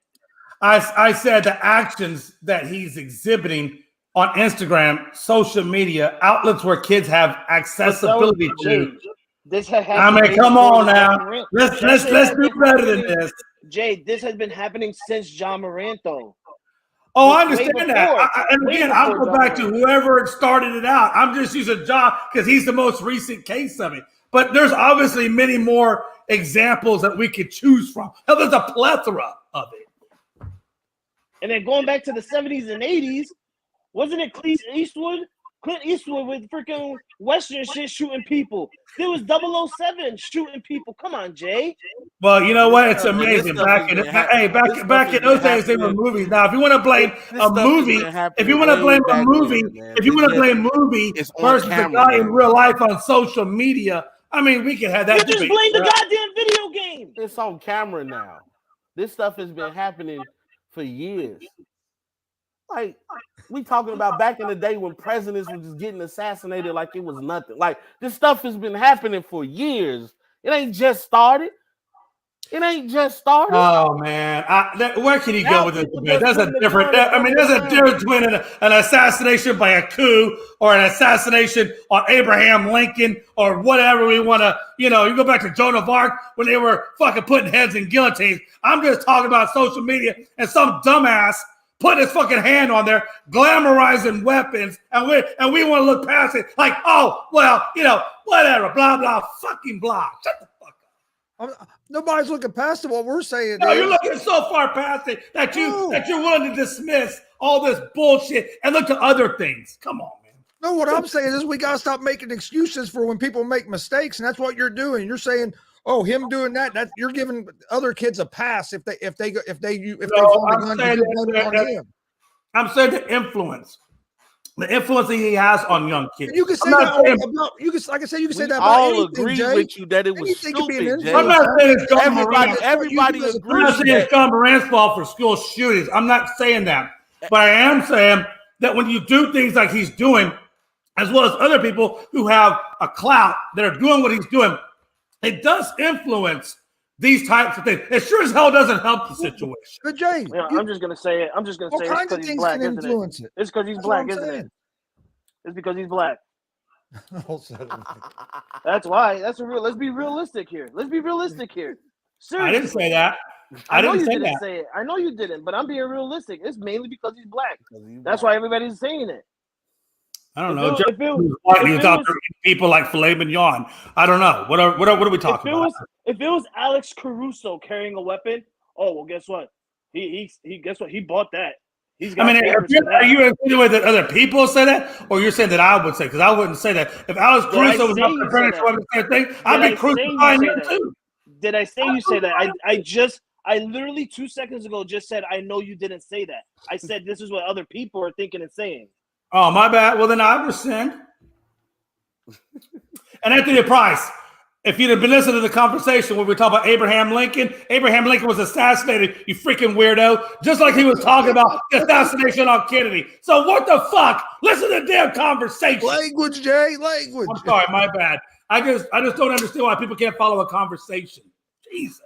I said the actions that he's exhibiting on Instagram, social media, outlets where kids have accessibility to. This has come on now. Let's do better than this. Jay, this has been happening since John Morant, though. Oh, I understand that. And again, I'll go back to whoever started it out. I'm just using John because he's the most recent case of it. But there's obviously many more examples that we could choose from. Hell, there's a plethora of it. And then going back to the 70s and 80s, wasn't it Clint Eastwood with freaking Western shit shooting people? There was 007 shooting people. Come on, Jay. Well, you know what? It's amazing. Back in those days, they were movies. Now, if you want to blame a movie, versus a guy in real life on social media, I mean, we can have that. You just blame the goddamn video game. It's on camera now. This stuff has been happening for years. Like, we talking about back in the day when presidents were just getting assassinated like it was nothing. Like, this stuff has been happening for years. It ain't just started. Oh man, where can you go with this debate? There's a different. There's a difference between an assassination by a coup or an assassination on Abraham Lincoln or whatever we want to. You go back to Joan of Arc when they were fucking putting heads in guillotines. I'm just talking about social media and some dumbass putting his fucking hand on there, glamorizing weapons, and we want to look past it like, oh well, whatever, blah blah, fucking blah. Shut the fuck up. Nobody's looking past it. What we're saying. No, you're looking so far past it that you're willing to dismiss all this bullshit and look to other things. Come on, man. No, what I'm saying is we gotta stop making excuses for when people make mistakes, and that's what you're doing. You're saying, "Oh, him doing that you're giving other kids a pass if they find a gun." I'm saying the influence that he has on young kids. You can say that about you can, like I said, you can say that about anything, agree Jay. with you that it was Anything could be an stupid, Jay. I'm not saying it's John Morant. Everybody I'm not agrees. saying it's John Morant's fault for school shootings. I'm not saying that. But I am saying that when you do things like he's doing, as well as other people who have a clout that are doing what he's doing, it does influence these types of things. It sure as hell doesn't help the situation. But Jay, I'm just gonna say it. It's because he's black, isn't it? It's because he's black, isn't it? It's because he's black. That's why. Let's be realistic here. Seriously. I didn't say that. I know you didn't say it. I know you didn't, but I'm being realistic. It's mainly because he's black. That's why everybody's saying it. I don't know. He was out there people like filet mignon. I don't know. What are we talking about? If it was Alex Caruso carrying a weapon, oh well, guess what? He guess what? He bought that. He's I got mean, papers for are that. you insinuating that other people say that, or you're saying that I would say? Because I wouldn't say that. If Alex Did I Caruso was say up you there said trying to that? the same thing, Did I'd I be say you crucifying say him that? too. Did I say you say that? I literally 2 seconds ago just said I know you didn't say that. I said this is what other people are thinking and saying. Oh, my bad. Well, then I rescind. And Anthony Price, if you'd have been listening to the conversation where we talk about Abraham Lincoln was assassinated, you freaking weirdo, just like he was talking about the assassination on Kennedy. So what the fuck? Listen to the damn conversation. Language, Jay. Language. I'm sorry, my bad. I just don't understand why people can't follow a conversation. Jesus.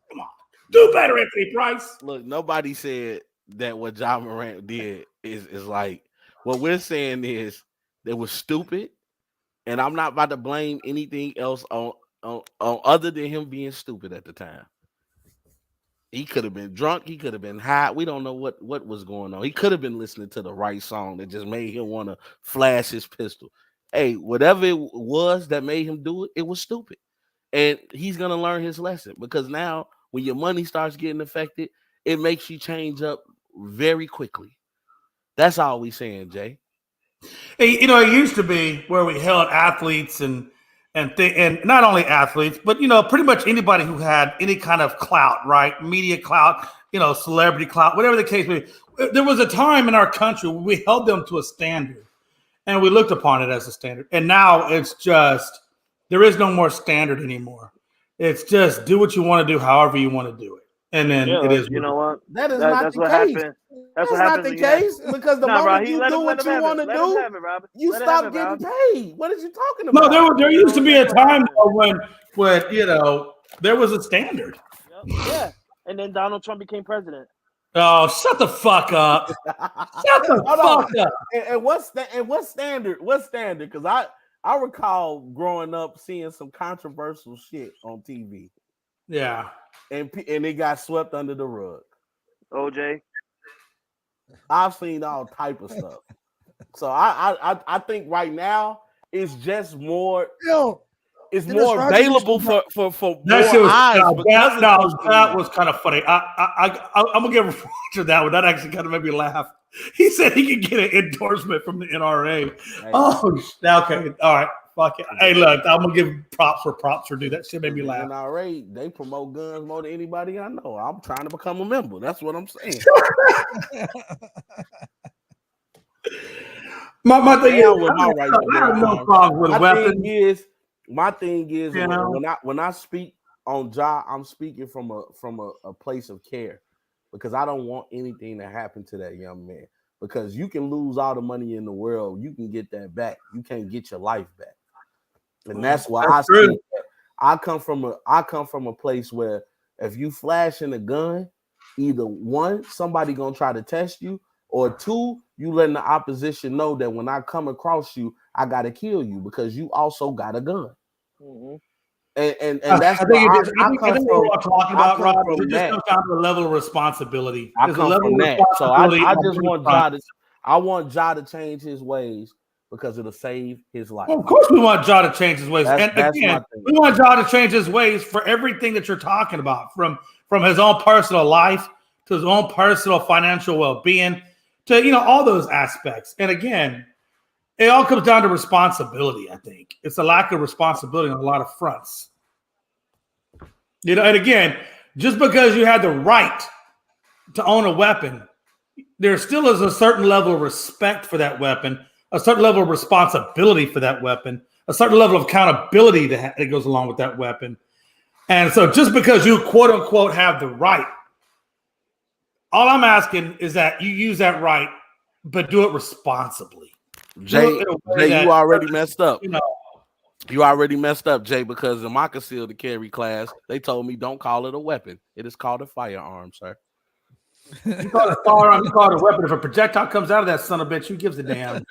Come on. Do better, Anthony Price. Look, nobody said that what John Morant did is like what we're saying is they was stupid, and I'm not about to blame anything else on other than him being stupid at the time. He could have been drunk, he could have been high. We don't know what was going on. He could have been listening to the right song that just made him want to flash his pistol. Hey, whatever it was that made him do it, it was stupid. And he's gonna learn his lesson, because now when your money starts getting affected, it makes you change up very quickly. That's all we saying, Jay. Hey, it used to be where we held athletes and not only athletes, but pretty much anybody who had any kind of clout, right? Media clout, celebrity clout, whatever the case may be. There was a time in our country where we held them to a standard, and we looked upon it as a standard. And now it's just there is no more standard anymore. It's just do what you want to do, however you want to do it, and then it is. You know what? That is not That's the what case. happened. That's what not happens the when you have- case, because the Nah, moment bro, you let do him what you have want it. to Let him do, have it, Robert. you Let him stop have it, getting Rob. paid. What are you talking No, about? there used to be a That's what time happened. though, when there was a standard. Yeah. And then Donald Trump became president. Oh, shut the fuck up! Shut the fuck up! And what standard? What standard? Because I recall growing up seeing some controversial shit on TV. Yeah, and it got swept under the rug. OJ. I've seen all type of stuff. So I think right now it's just more. It's more available for that more shit was, eyes. that was kind of funny. I'm gonna give Roger that one. That actually kind of made me laugh. He said he could get an endorsement from the NRA. Hey. Oh, okay, all right, fuck it. Hey, look, I'm gonna give props for dude. That shit made me laugh. NRA, they promote guns more than anybody I know. I'm trying to become a member. That's what I'm saying. my thing is, I have no problem with weapons. My thing is You know? when I speak on Ja, I'm speaking from a place of care, because I don't want anything to happen to that young man. Because you can lose all the money in the world, you can get that back. You can't get your life back, and that's why I come from a place where if you flashing a gun, either one, somebody gonna try to test you, or two, you letting the opposition know that when I come across you, I gotta kill you because you also got a gun. Mm-hmm. And that's where I come from. What we're talking about, Rob, it just that. comes down to a level of responsibility. I come from that. So I just want Ja to change his ways, because it'll save his life. Well, of course we want Ja to change his ways. That's again, we want Ja to change his ways for everything that you're talking about, from his own personal life to his own personal financial well-being to all those aspects. And again, it all comes down to responsibility, I think. It's a lack of responsibility on a lot of fronts. And again, just because you have the right to own a weapon, there still is a certain level of respect for that weapon, a certain level of responsibility for that weapon, a certain level of accountability that goes along with that weapon. And so just because you, quote unquote, have the right, all I'm asking is that you use that right, but do it responsibly. Jay, you already messed up. You already messed up, Jay, because in my concealed carry class, they told me don't call it a weapon. It is called a firearm, sir. You call it a firearm, you call it a weapon. If a projectile comes out of that son of a bitch, who gives a damn?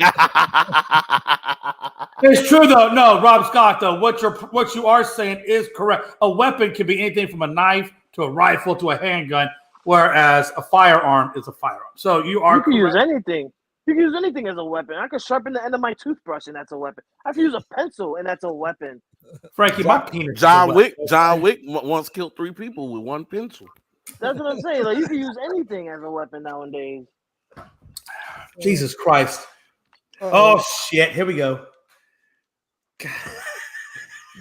It's true though. No, Rob Scott, though, what you are saying is correct. A weapon can be anything from a knife to a rifle to a handgun, whereas a firearm is a firearm. So you can use anything. You can use anything as a weapon. I can sharpen the end of my toothbrush, and that's a weapon. I can use a pencil, and that's a weapon. Frankie, my penis. John Wick once killed 3 people with one pencil. That's what I'm saying. Like, you can use anything as a weapon nowadays. Jesus Christ. Uh-oh. Oh, shit. Here we go.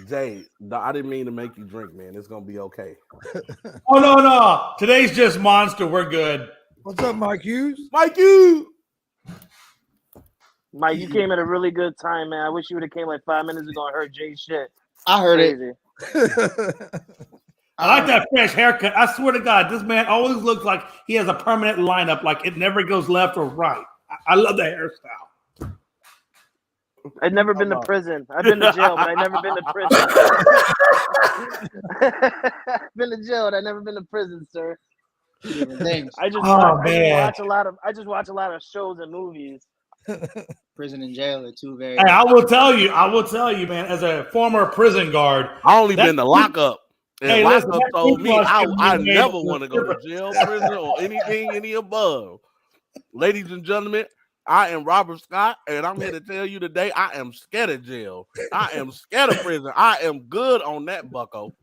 Jay, no, I didn't mean to make you drink, man. It's gonna be okay. Oh, no. Today's just Monster. We're good. What's up, Mike Hughes? Mike, you. Mike, you came at a really good time, man. I wish you would have came like 5 minutes ago and heard Jay's shit. I heard it. Crazy. I like that fresh haircut. I swear to God, this man always looks like he has a permanent lineup, like it never goes left or right. I love the hairstyle. I've never been to prison. I've been to jail, but I've never been to prison. I've been to jail, and I've never been to prison, sir. Things. I just watch a lot of shows and movies. Prison and jail are two very. Hey, I will tell you, man, as a former prison guard, I only been to lockup. And Hey, listen, lockup that told me toothbrush I can be never made want to for go to jail, prison, or anything any above. Ladies and gentlemen, I am Robert Scott, and I'm here to tell you today I am scared of jail. I am scared of prison. I am good on that, bucko.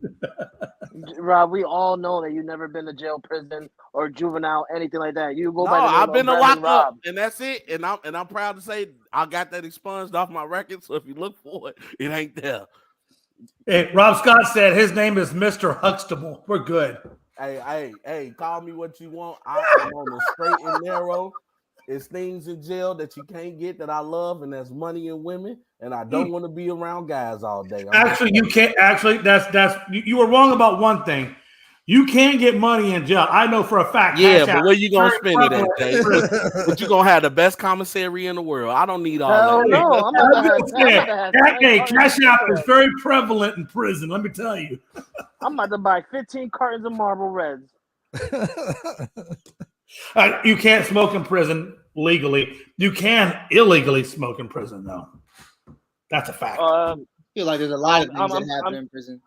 Rob, we all know that you've never been to jail, prison, or juvenile, anything like that. You go No, by the name I've of been to Brandon lockup, Rob. and that's it. And I'm proud to say I got that expunged off my record. So if you look for it, it ain't there. hey, Rob Scott said his name is Mr. Huxtable. We're good. Hey, call me what you want. I am on the straight and narrow. It's things in jail that you can't get that I love, and that's money and women. And I don't want to be around guys all day. Actually, you can't. Actually, that's you were wrong about one thing. You can't get money in jail. I know for a fact. Yeah, Cash but App where you gonna is spend very it at, Jay? prevalent. But you gonna have the best commissary in the world. I don't need all Hell that. no, I'm I'm about to just have saying, hey, cartons Cash of App is cigarettes. very prevalent in prison. Let me tell you. I'm about to buy 15 cartons of Marlboro Reds. You can't smoke in prison legally. You can illegally smoke in prison, though. That's a fact. I feel like there's a lot of things I'm- that happen in prison.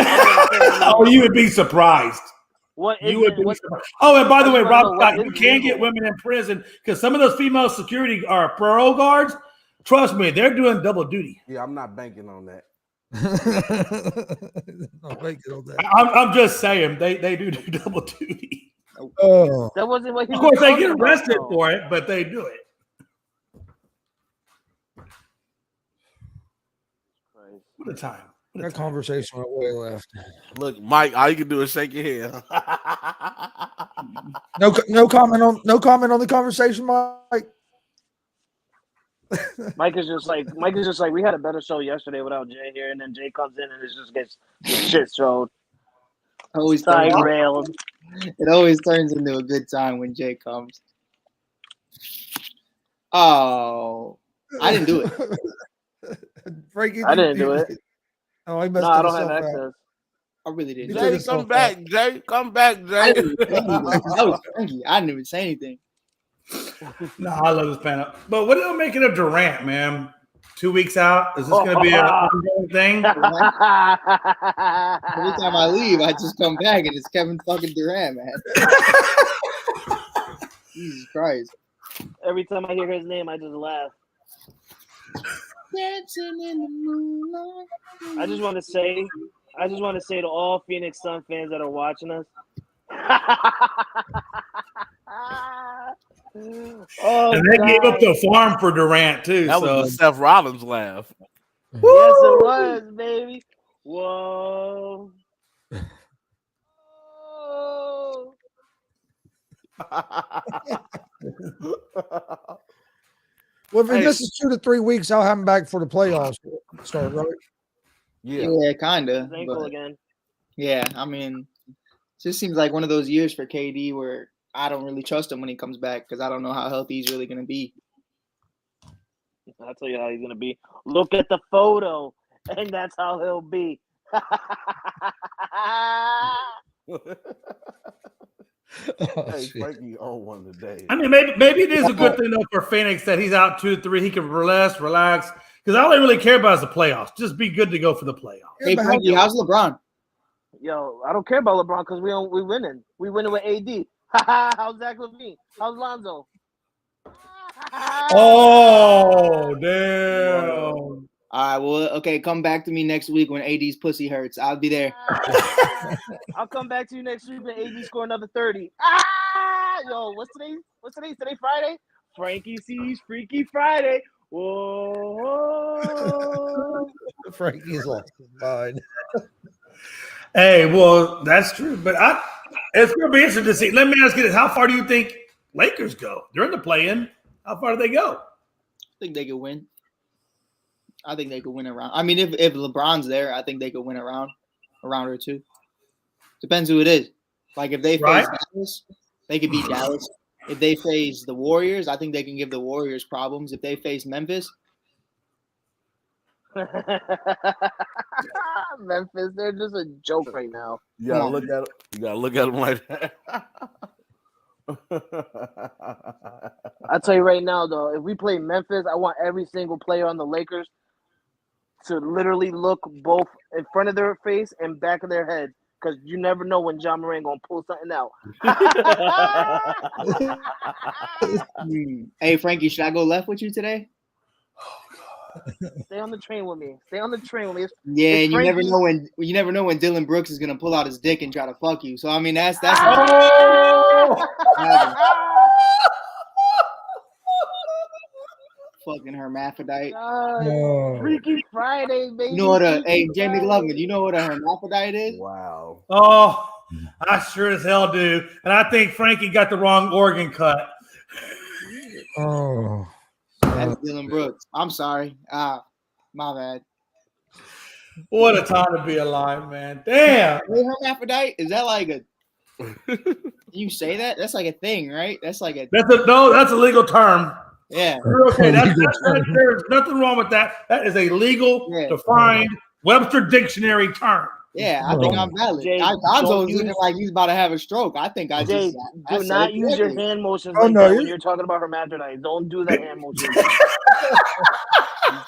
Oh, you would be surprised. What is You would it? be What, surprised. Oh, and by the I way, just wanna Rob know what Scott, you is can get legal. women in prison because some of those female security are parole guards. Trust me, they're doing double duty. Yeah, I'm not banking on that. I'll make it on that. I'm just saying they do double duty. Oh, that wasn't what he Of was course, they talking get about, arrested though. for it, but they do it. Christ. What a time. What a that time. conversation went way left. Look, Mike, all you can do is shake your head. No comment on the conversation, Mike. Mike is just like we had a better show yesterday without Jay here, and then Jay comes in and it just gets shit showed. Always Side turns, railed. it always turns into a good time when Jay comes. Oh, I didn't do it. Frankie, I didn't do it. Oh, he messed No, I don't have himself out. access. I really didn't. You do took it. Jay, yourself come back, out. Jay. Come back, I Jay. didn't even say anything. That was Frankie. I didn't even say anything. No, I love this panel. But what are they making of Durant, man? 2 weeks out? Is this going to be an ongoing thing? Every time I leave, I just come back and it's Kevin fucking Durant, man. Jesus Christ. Every time I hear his name, I just laugh. Dancing in the moonlight. I just want to say to all Phoenix Sun fans that are watching us. Oh, And they gave up God. the farm for Durant, too. That so. was the Seth Rollins laugh. Yes, it was, baby. Whoa. Oh. Well, if he Hey. misses 2 to 3 weeks, I'll have him back for the playoffs start, right? Yeah. Yeah, kind of. His ankle again. Yeah, I mean, it just seems like one of those years for KD where I don't really trust him when he comes back because I don't know how healthy he's really going to be. I'll tell you how he's gonna be. Look at the photo, and that's how he'll be. Oh, Hey, shit. Frankie on one today. I mean, maybe it is a good thing, though, for Phoenix that he's out 2 to 3. He can relax. Because all they really care about is the playoffs. Just be good to go for the playoffs. Hey, but Frankie, how's LeBron? Yo, I don't care about LeBron because we winning. We winning with AD. How's Zach Levine? How's Lonzo? Oh, damn. All right, well, okay, come back to me next week when AD's pussy hurts. I'll be there. I'll come back to you next week when AD score another 30. Yo, what's today? Today Friday? Frankie sees Freaky Friday. Whoa. Frankie's lost his mind. Hey, well, that's true. But it's going to be interesting to see. Let me ask you this. How far do you think Lakers go? They're in the play-in. How far do they go? I think they could win. I think they could win a round. I mean, if LeBron's there, I think they could win a round or two. Depends who it is. Like if they face Dallas, they could beat Dallas. If they face the Warriors, I think they can give the Warriors problems. If they face Memphis, Memphis, they're just a joke right now. You gotta look at it. You gotta look at them like that. I'll tell you right now, though, if we play Memphis, I want every single player on the Lakers to literally look both in front of their face and back of their head, because you never know when John Moran gonna pull something out. Hey, Frankie, should I go left with you today? Stay on the train with me. Stay on the train with me. Yeah, and you never know when Dylan Brooks is gonna pull out his dick and try to fuck you. So I mean, that's fucking hermaphrodite. Freaky Friday, baby. You know what Jamie Glover, you know what a hermaphrodite is? Wow. Oh, I sure as hell do. And I think Frankie got the wrong organ cut. Oh. That's Dylan Brooks. I'm sorry. My bad. What a time to be alive, man. Damn. Hermaphrodite? Is that like a you say that? That's like a thing, right? That's like a that's a legal term. yeah. Okay, there's nothing wrong with that. That is a legal, defined Webster Dictionary term. Yeah, I think I'm valid. Gonzo's looking like he's about to have a stroke. I think I Jay, do not use your hand motions that when you're talking about hermaphrodite. Don't do the hand motions. Be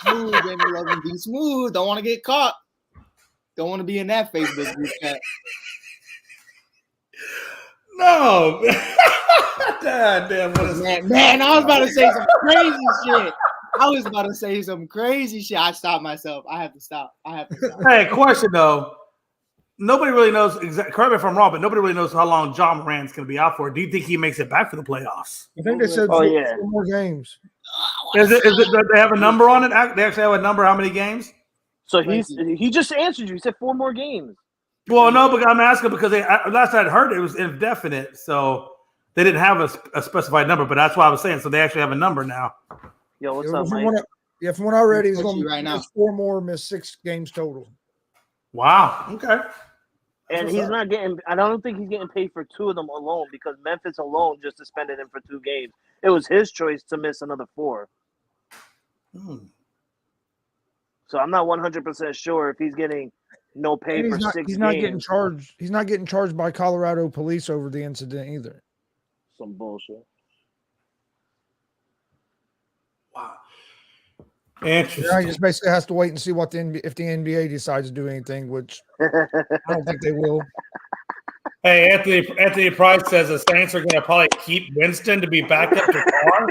smooth, Jamie Logan. Be smooth. Don't want to get caught. Don't want to be in that Facebook group chat. No. God damn. Man, I was about to say some crazy shit. I stopped myself. I have to stop. Hey, question though. Nobody really knows exactly. Correct me if I'm wrong, but nobody really knows how long John Moran's going to be out for. Do you think he makes it back for the playoffs? I think they said 4 more games. Is it? Do they have a number on it? They actually have a number. How many games? So he just answered you. He said 4 more games. Well, no, but I'm asking because last I'd heard it was indefinite, so they didn't have a specified number. But that's why I was saying. So they actually have a number now. Yo, what's up, Mike? From what I read, he's going right now. 4 more, miss 6 games total. Wow. Okay. And he's not getting. I don't think he's getting paid for 2 of them alone, because Memphis alone just suspended him for 2 games. It was his choice to miss another 4. So I'm not 100% sure if he's getting no pay for 6 games. He's not getting charged. He's not getting charged by Colorado police over the incident either. Some bullshit. Wow. Interesting. Yeah, he just basically has to wait and see if the NBA decides to do anything, which I don't think they will. Hey, Anthony Price says the Saints are going to probably keep Winston to be back up to par.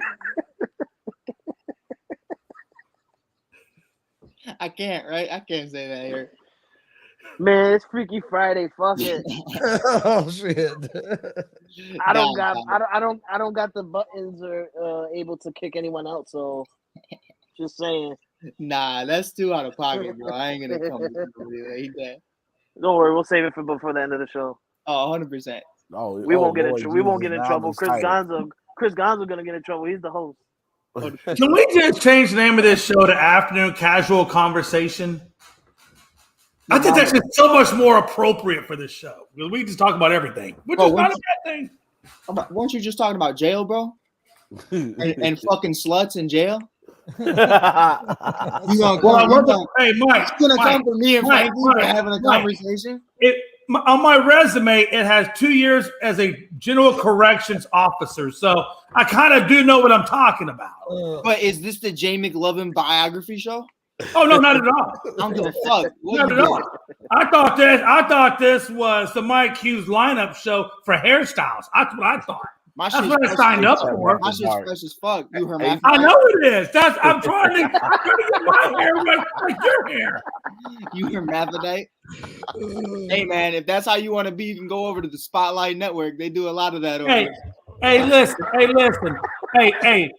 I can't, right? I can't say that here. Man, it's Freaky Friday. Fuck it. Oh shit! I don't got the buttons or able to kick anyone out. So, just saying. Nah, that's too out of pocket, bro. I ain't gonna come with somebody like that. Don't worry, we'll save it for before the end of the show. Oh, 100%. We won't get in trouble. Chris Gonzo gonna get in trouble. He's the host. Can we just change the name of this show to Afternoon Casual Conversation? I think that's just so much more appropriate for this show. We just talk about everything, which is not a bad thing. Weren't you just talking about jail, bro? and fucking sluts in jail? Hey, Mike. It's gonna come from me and Frankie for having a conversation. On my resume, it has 2 years as a general corrections officer, so I kind of do know what I'm talking about. But is this the Jay McLovin biography show? Oh no, not at all. I don't give a fuck. Not at all. I thought this was the Mike Hughes lineup show for hairstyles. That's what I thought. That's what I signed up for. My shit's fresh as fuck. You hermaphrodite. I know it is. I'm trying to get my hair like your hair. You hermaphrodite. Hey man, if that's how you want to be, you can go over to the Spotlight Network. They do a lot of that over there. Hey, listen. Hey,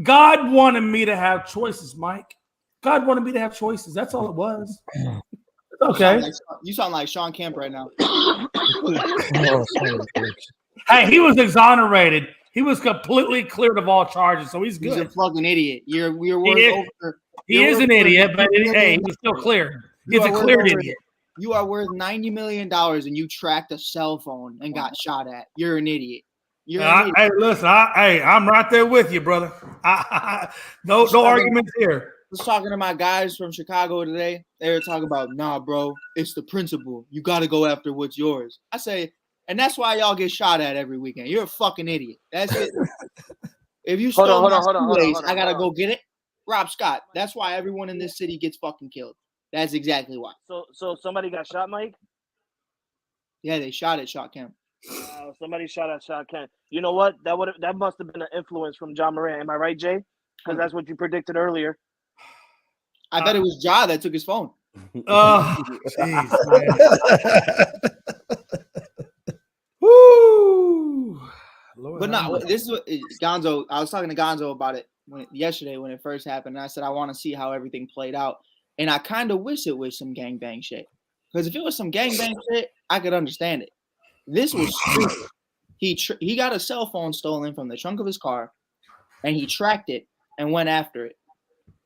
God wanted me to have choices, Mike. God wanted me to have choices. That's all it was. It's okay. You sound like Sean Kemp right now. Oh, Hey, he was exonerated. He was completely cleared of all charges, so he's good. He's a fucking idiot. You're worth He is, over. he is an idiot, but hey, he's still cleared. He's a cleared idiot. You are worth $90 million and you tracked a cell phone and got shot at. You're an idiot. Hey, listen, I'm right there with you, brother. No arguments here. I was talking to my guys from Chicago today. They were talking about, nah, bro, it's the principle. You got to go after what's yours. I say, and that's why y'all get shot at every weekend. You're a fucking idiot. That's it. If you stole my Shoelace, I got to go get it. Rob Scott. That's why everyone in this city gets fucking killed. That's exactly why. So somebody got shot, Mike? Yeah, they shot at Shot Camp. Somebody shot at Shot Camp. You know what? That must have been an influence from John Morant. Am I right, Jay? Because that's what you predicted earlier. I bet it was Ja that took his phone. Oh, jeez, man. Woo! But no, this is what Gonzo. I was talking to Gonzo about it yesterday when it first happened, and I said I want to see how everything played out, and I kind of wish it was some gangbang shit. Because if it was some gangbang shit, I could understand it. This was stupid. He got a cell phone stolen from the trunk of his car, and he tracked it and went after it,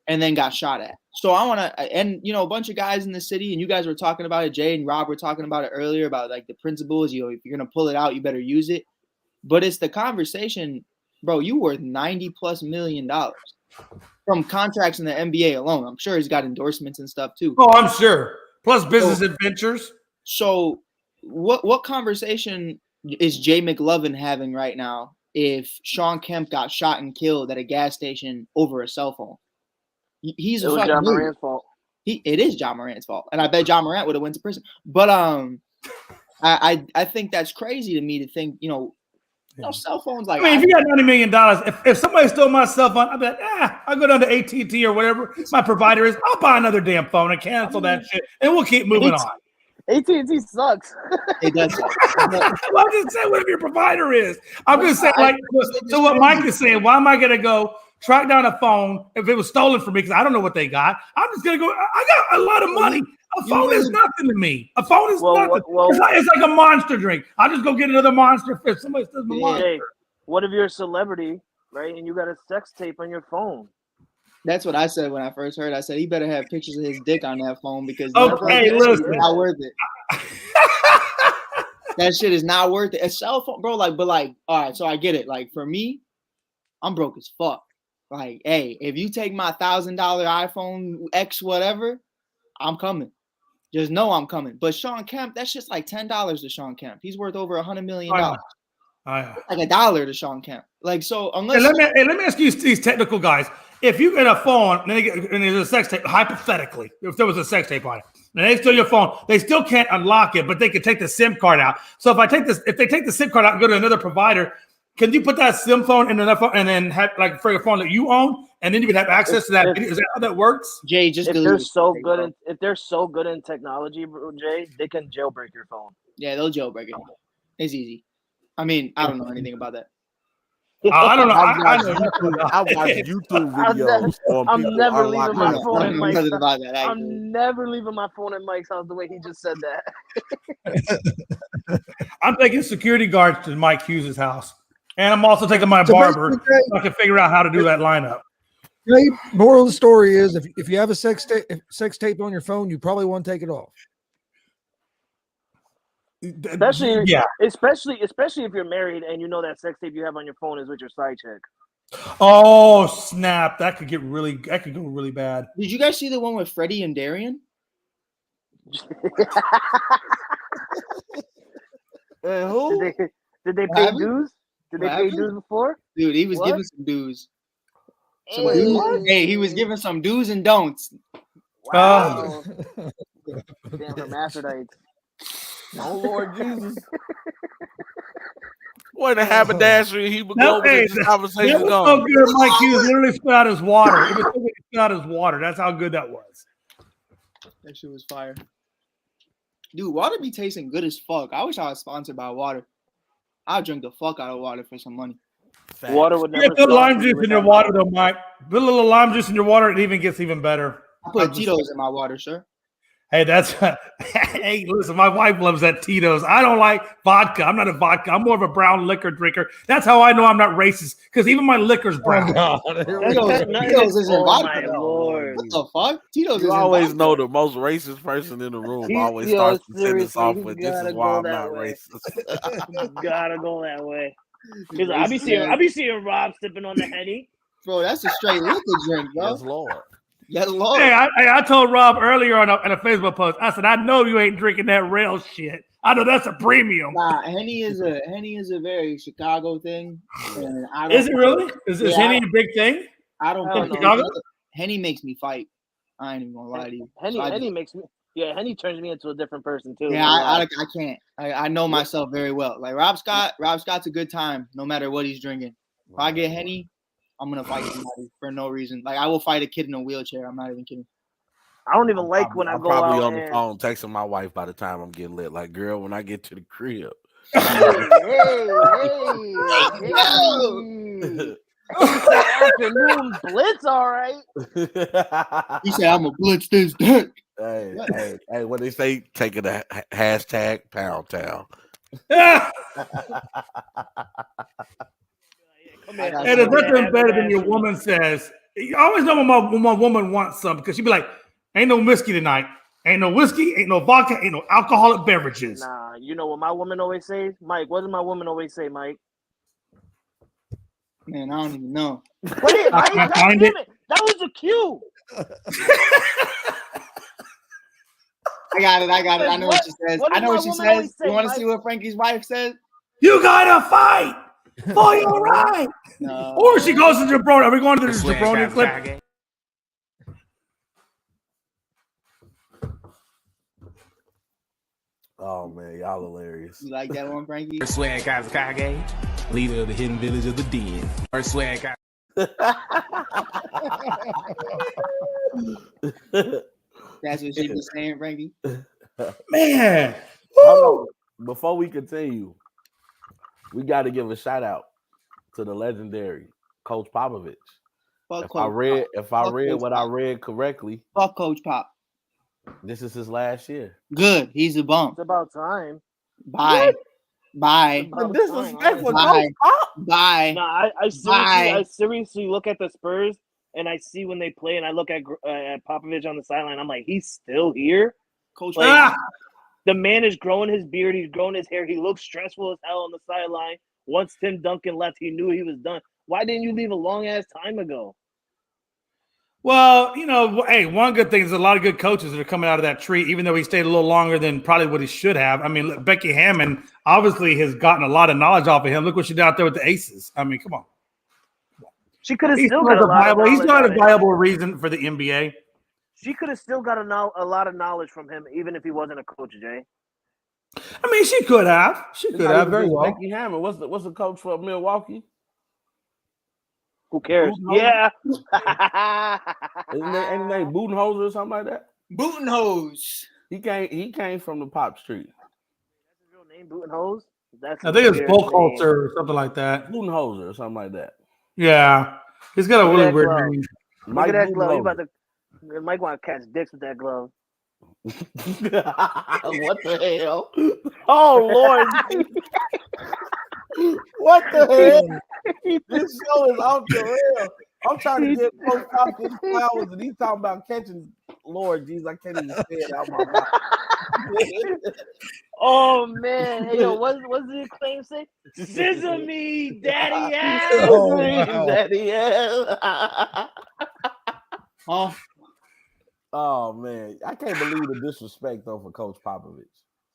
and then got shot at. So I want to, and a bunch of guys in the city, and you guys were talking about it. Jay and Rob were talking about it earlier about like the principles. If you're gonna pull it out, you better use it. But it's the conversation, bro. You worth $90+ million from contracts in the NBA alone. I'm sure he's got endorsements and stuff too. Oh, I'm sure. Plus business adventures. So what conversation is Jay McLovin having right now if Sean Kemp got shot and killed at a gas station over a cell phone? It was John Morant's fault. It is John Morant's fault, and I bet John Morant would have went to prison. But I think that's crazy to me to think cell phones like. I mean, if you got $90 million, if somebody stole my cell phone, I'd be like, I'll go down to AT&T or whatever my provider is. I'll buy another damn phone and cancel that shit, and we'll keep moving on. AT&T sucks. It does. Well, I'm just saying whatever your provider is. I'm just saying, so what Mike is saying, why am I going to go track down a phone if it was stolen from me because I don't know what they got? I'm just going to go, I got a lot of money. A phone is nothing to me. A phone is nothing. It's like a monster drink. I'll just go get another monster if somebody steals my monster. Hey, what if you're a celebrity, right, and you got a sex tape on your phone? That's what I said when I first heard. I said he better have pictures of his dick on that phone because listen, it's not worth it. That shit is not worth it. A cell phone, bro. All right. So I get it. Like for me, I'm broke as fuck. Like, hey, if you take my $1,000 iPhone X whatever, I'm coming. Just know I'm coming. But Sean Kemp, that's just like $10 to Sean Kemp. He's worth over $100 million. Like $1 to Sean Kemp. Like so, unless let me ask you these technical guys. If you get a phone and there's a sex tape, hypothetically, if there was a sex tape on it, and they steal your phone, they still can't unlock it, but they can take the SIM card out. So if they take the SIM card out and go to another provider, can you put that SIM phone in another phone and then have like for a phone that you own, and then you can have access to that video? Is that how that works? Jay, just if they're so good in technology, Jay, they can jailbreak your phone. Yeah, they'll jailbreak it. It's easy. I mean, I don't know anything about that. I don't know. I watch YouTube videos on I'm people never leaving my unlocking phone in Mike's house. I'm never leaving my phone in Mike's house the way he just said that. I'm taking security guards to Mike Hughes' house. And I'm also taking my barber so I can figure out how to do that lineup. Moral of the story is if you have a sex tape on your phone, you probably want to take it off. Especially if you're married and you know that sex tape you have on your phone is with your side chick. Oh snap! That could go really bad. Did you guys see the one with Freddie and Darian? Who? Did they pay dues? Did they pay dues before? Dude, he was giving some dues. Hey, he was giving some do's and don'ts. Wow. Damn hermaphrodites. Oh Lord Jesus. What a haberdashery he would go with this conversation going. So good, Mike Hughes literally spit out his water. It was so good he spit out his water. That's how good that was. That shit was fire. Dude, water be tasting good as fuck. I wish I was sponsored by water. I'll drink the fuck out of water for some money. Facts. Water would You never. put lime soften you juice in your without water, milk. though, Mike. Put a little lime juice in your water, it even gets even better. I put I'm just- Tito's in my water, sir. Hey, that's hey. Listen, my wife loves that Tito's. I don't like vodka. I'm not a vodka. I'm more of a brown liquor drinker. That's how I know I'm not racist because even my liquor's Oh brown. God. Here we Tito's, go. Tito's isn't Oh vodka. my though. lord! What the fuck? Tito's You isn't always vodka. know the most racist person in the room always Yo, starts the sentence seriously, off you with, "This gotta is why go I'm that not way. racist." Gotta go that way. Because Racist I be seeing Rob sipping on the Henny. Bro, that's a straight liquor drink, bro. Yes, Lord. Yes, Lord. Hey, I told Rob earlier on a Facebook post. I said, I know you ain't drinking that rail shit. I know that's a premium. Nah, Henny is a very Chicago thing. And I don't Is it really? Is Yeah, Henny a big thing? I don't Hell think no. Chicago? Henny makes me fight. I ain't even gonna lie to you. Henny, So I Henny just- makes me. Yeah, Henny turns me into a different person too. yeah, I can't. I know myself very well. Like Rob Scott's a good time no matter what he's drinking. If I get Henny, I'm gonna fight somebody for no reason. Like I will fight a kid in a wheelchair. I'm not even kidding. I don't even like when I I'm go probably out on the and. phone texting my wife by the time I'm getting lit. Like, girl, when I get to the crib. Hey, afternoon blitz, all right. He said, "I'm gonna blitz this dick." Hey, what they say, taking the hashtag pound town. Come here. And And there's nothing Have better an than your ass woman says. You always know when my woman wants something because she'd be like, ain't no whiskey tonight. Ain't no whiskey, ain't no vodka, ain't no alcoholic beverages. Nah, you know what my woman always says? Mike, what does my woman always say, Mike? Man, I don't even know. Play it, Mike. can't God find damn it. it. That was a cue. I got it. I know what she says. what I does know my what she woman always says. say, You want to Mike? see what Frankie's wife says? You gotta fight for your right. No. Or she goes to Jabroni. Are we going to the Jabroni clip? Oh man, y'all hilarious. You like that one, Frankie? Swag Kazakage, leader of the hidden village of the Den. First swag That's what she was saying, Frankie. Man. Hold on. Before we continue, we got to give a shout out to the legendary Coach Popovich. Fuck If Coach I read Coach what Pop. I read correctly, Fuck Coach Pop. this is his last year. Good. He's a bum. It's about time. Bye. Bye. About Disrespectful, Bye. Coach Pop. Bye. No, I Bye. seriously look at the Spurs and I see when they play and I look at Popovich on the sideline. I'm like, he's still here. Coach Like, Pop. the man is growing his beard. He's growing his hair. He looks stressful as hell on the sideline. Once Tim Duncan left, he knew he was done. Why didn't you leave a long ass time ago? Well, you know, hey, one good thing is a lot of good coaches that are coming out of that tree, even though he stayed a little longer than probably what he should have. I mean, look, Becky Hammond obviously has gotten a lot of knowledge off of him. Look what she did out there with the Aces. I mean, come on. She could have He's still not got a a lot of viable, he's knowledge not out a of him. viable reason for the NBA. She could have still got a lot of knowledge from him, even if he wasn't a coach, Jay. I mean, she could have. She It's could not have even very just well. Becky Hammond. What's the coach for Milwaukee? Who cares? Budenholzer? Yeah. Ain't his name Budenholzer or something like that? Bootin' hose. He came from the Pop Street. That's his real name, Butenhose? That's I think it's weird Bullholzer name. or something like that. Budenholzer or something like that. Yeah. He's got a Look at really that weird glove. name. Look Mike at that glove. You Budenholzer. about to Mike want to catch dicks with that glove. What the hell? Oh Lord. What the hell? This show is off the rail. I'm trying to get Coach Pop his flowers and he's talking about catching. Lord Jesus, I can't even say it out my mouth. Oh man. Hey yo, what's the claim say? Scissor me, daddy ass. Oh, wow. Daddy, yeah. Huh? Oh man, I can't believe the disrespect though for Coach Popovich.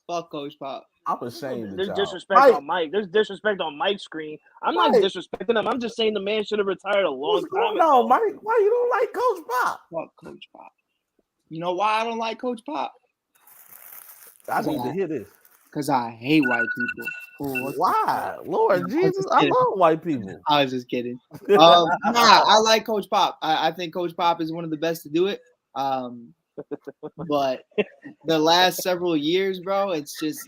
Fuck Coach Pop. I'm ashamed of There's y'all. disrespect Mike, on Mike. There's disrespect on Mike's screen. I'm not Mike. disrespecting him. I'm just saying the man should have retired a long What's time going ago. on, Mike? Why you don't like Coach Pop? Fuck Coach Pop. You know why I don't like Coach Pop? I need to hear this. Because I hate white people. Oh, Why? Lord I'm Jesus, just I kidding. love white people. I was just kidding. Nah, I like Coach Pop. I think Coach Pop is one of the best to do it. But the last several years, bro, it's just,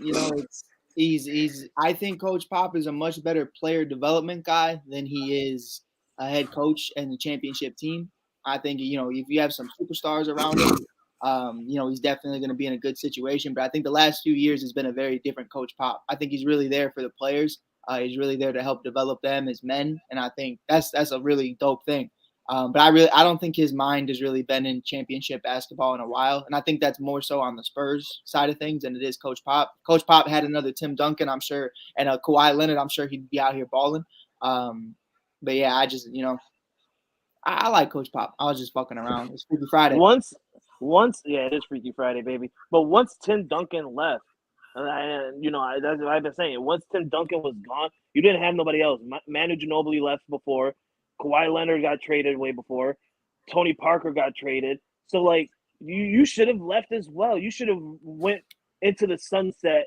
He's. I think Coach Pop is a much better player development guy than he is a head coach and the championship team. I think if you have some superstars around him, he's definitely going to be in a good situation. But I think the last few years has been a very different Coach Pop. I think he's really there for the players. He's really there to help develop them as men, and I think that's a really dope thing. But I don't think his mind has really been in championship basketball in a while, and I think that's more so on the Spurs side of things than it is Coach Pop. Coach Pop had another Tim Duncan, I'm sure, and a Kawhi Leonard, I'm sure he'd be out here balling. But yeah, I just I like Coach Pop. I was just fucking around. It's Freaky Friday. Once, yeah, it is Freaky Friday, baby. But once Tim Duncan left, and that's what I've been saying. Once Tim Duncan was gone, you didn't have nobody else. Manu Ginobili left before. Kawhi Leonard got traded way before. Tony Parker got traded. So like you should have left as well. You should have went into the sunset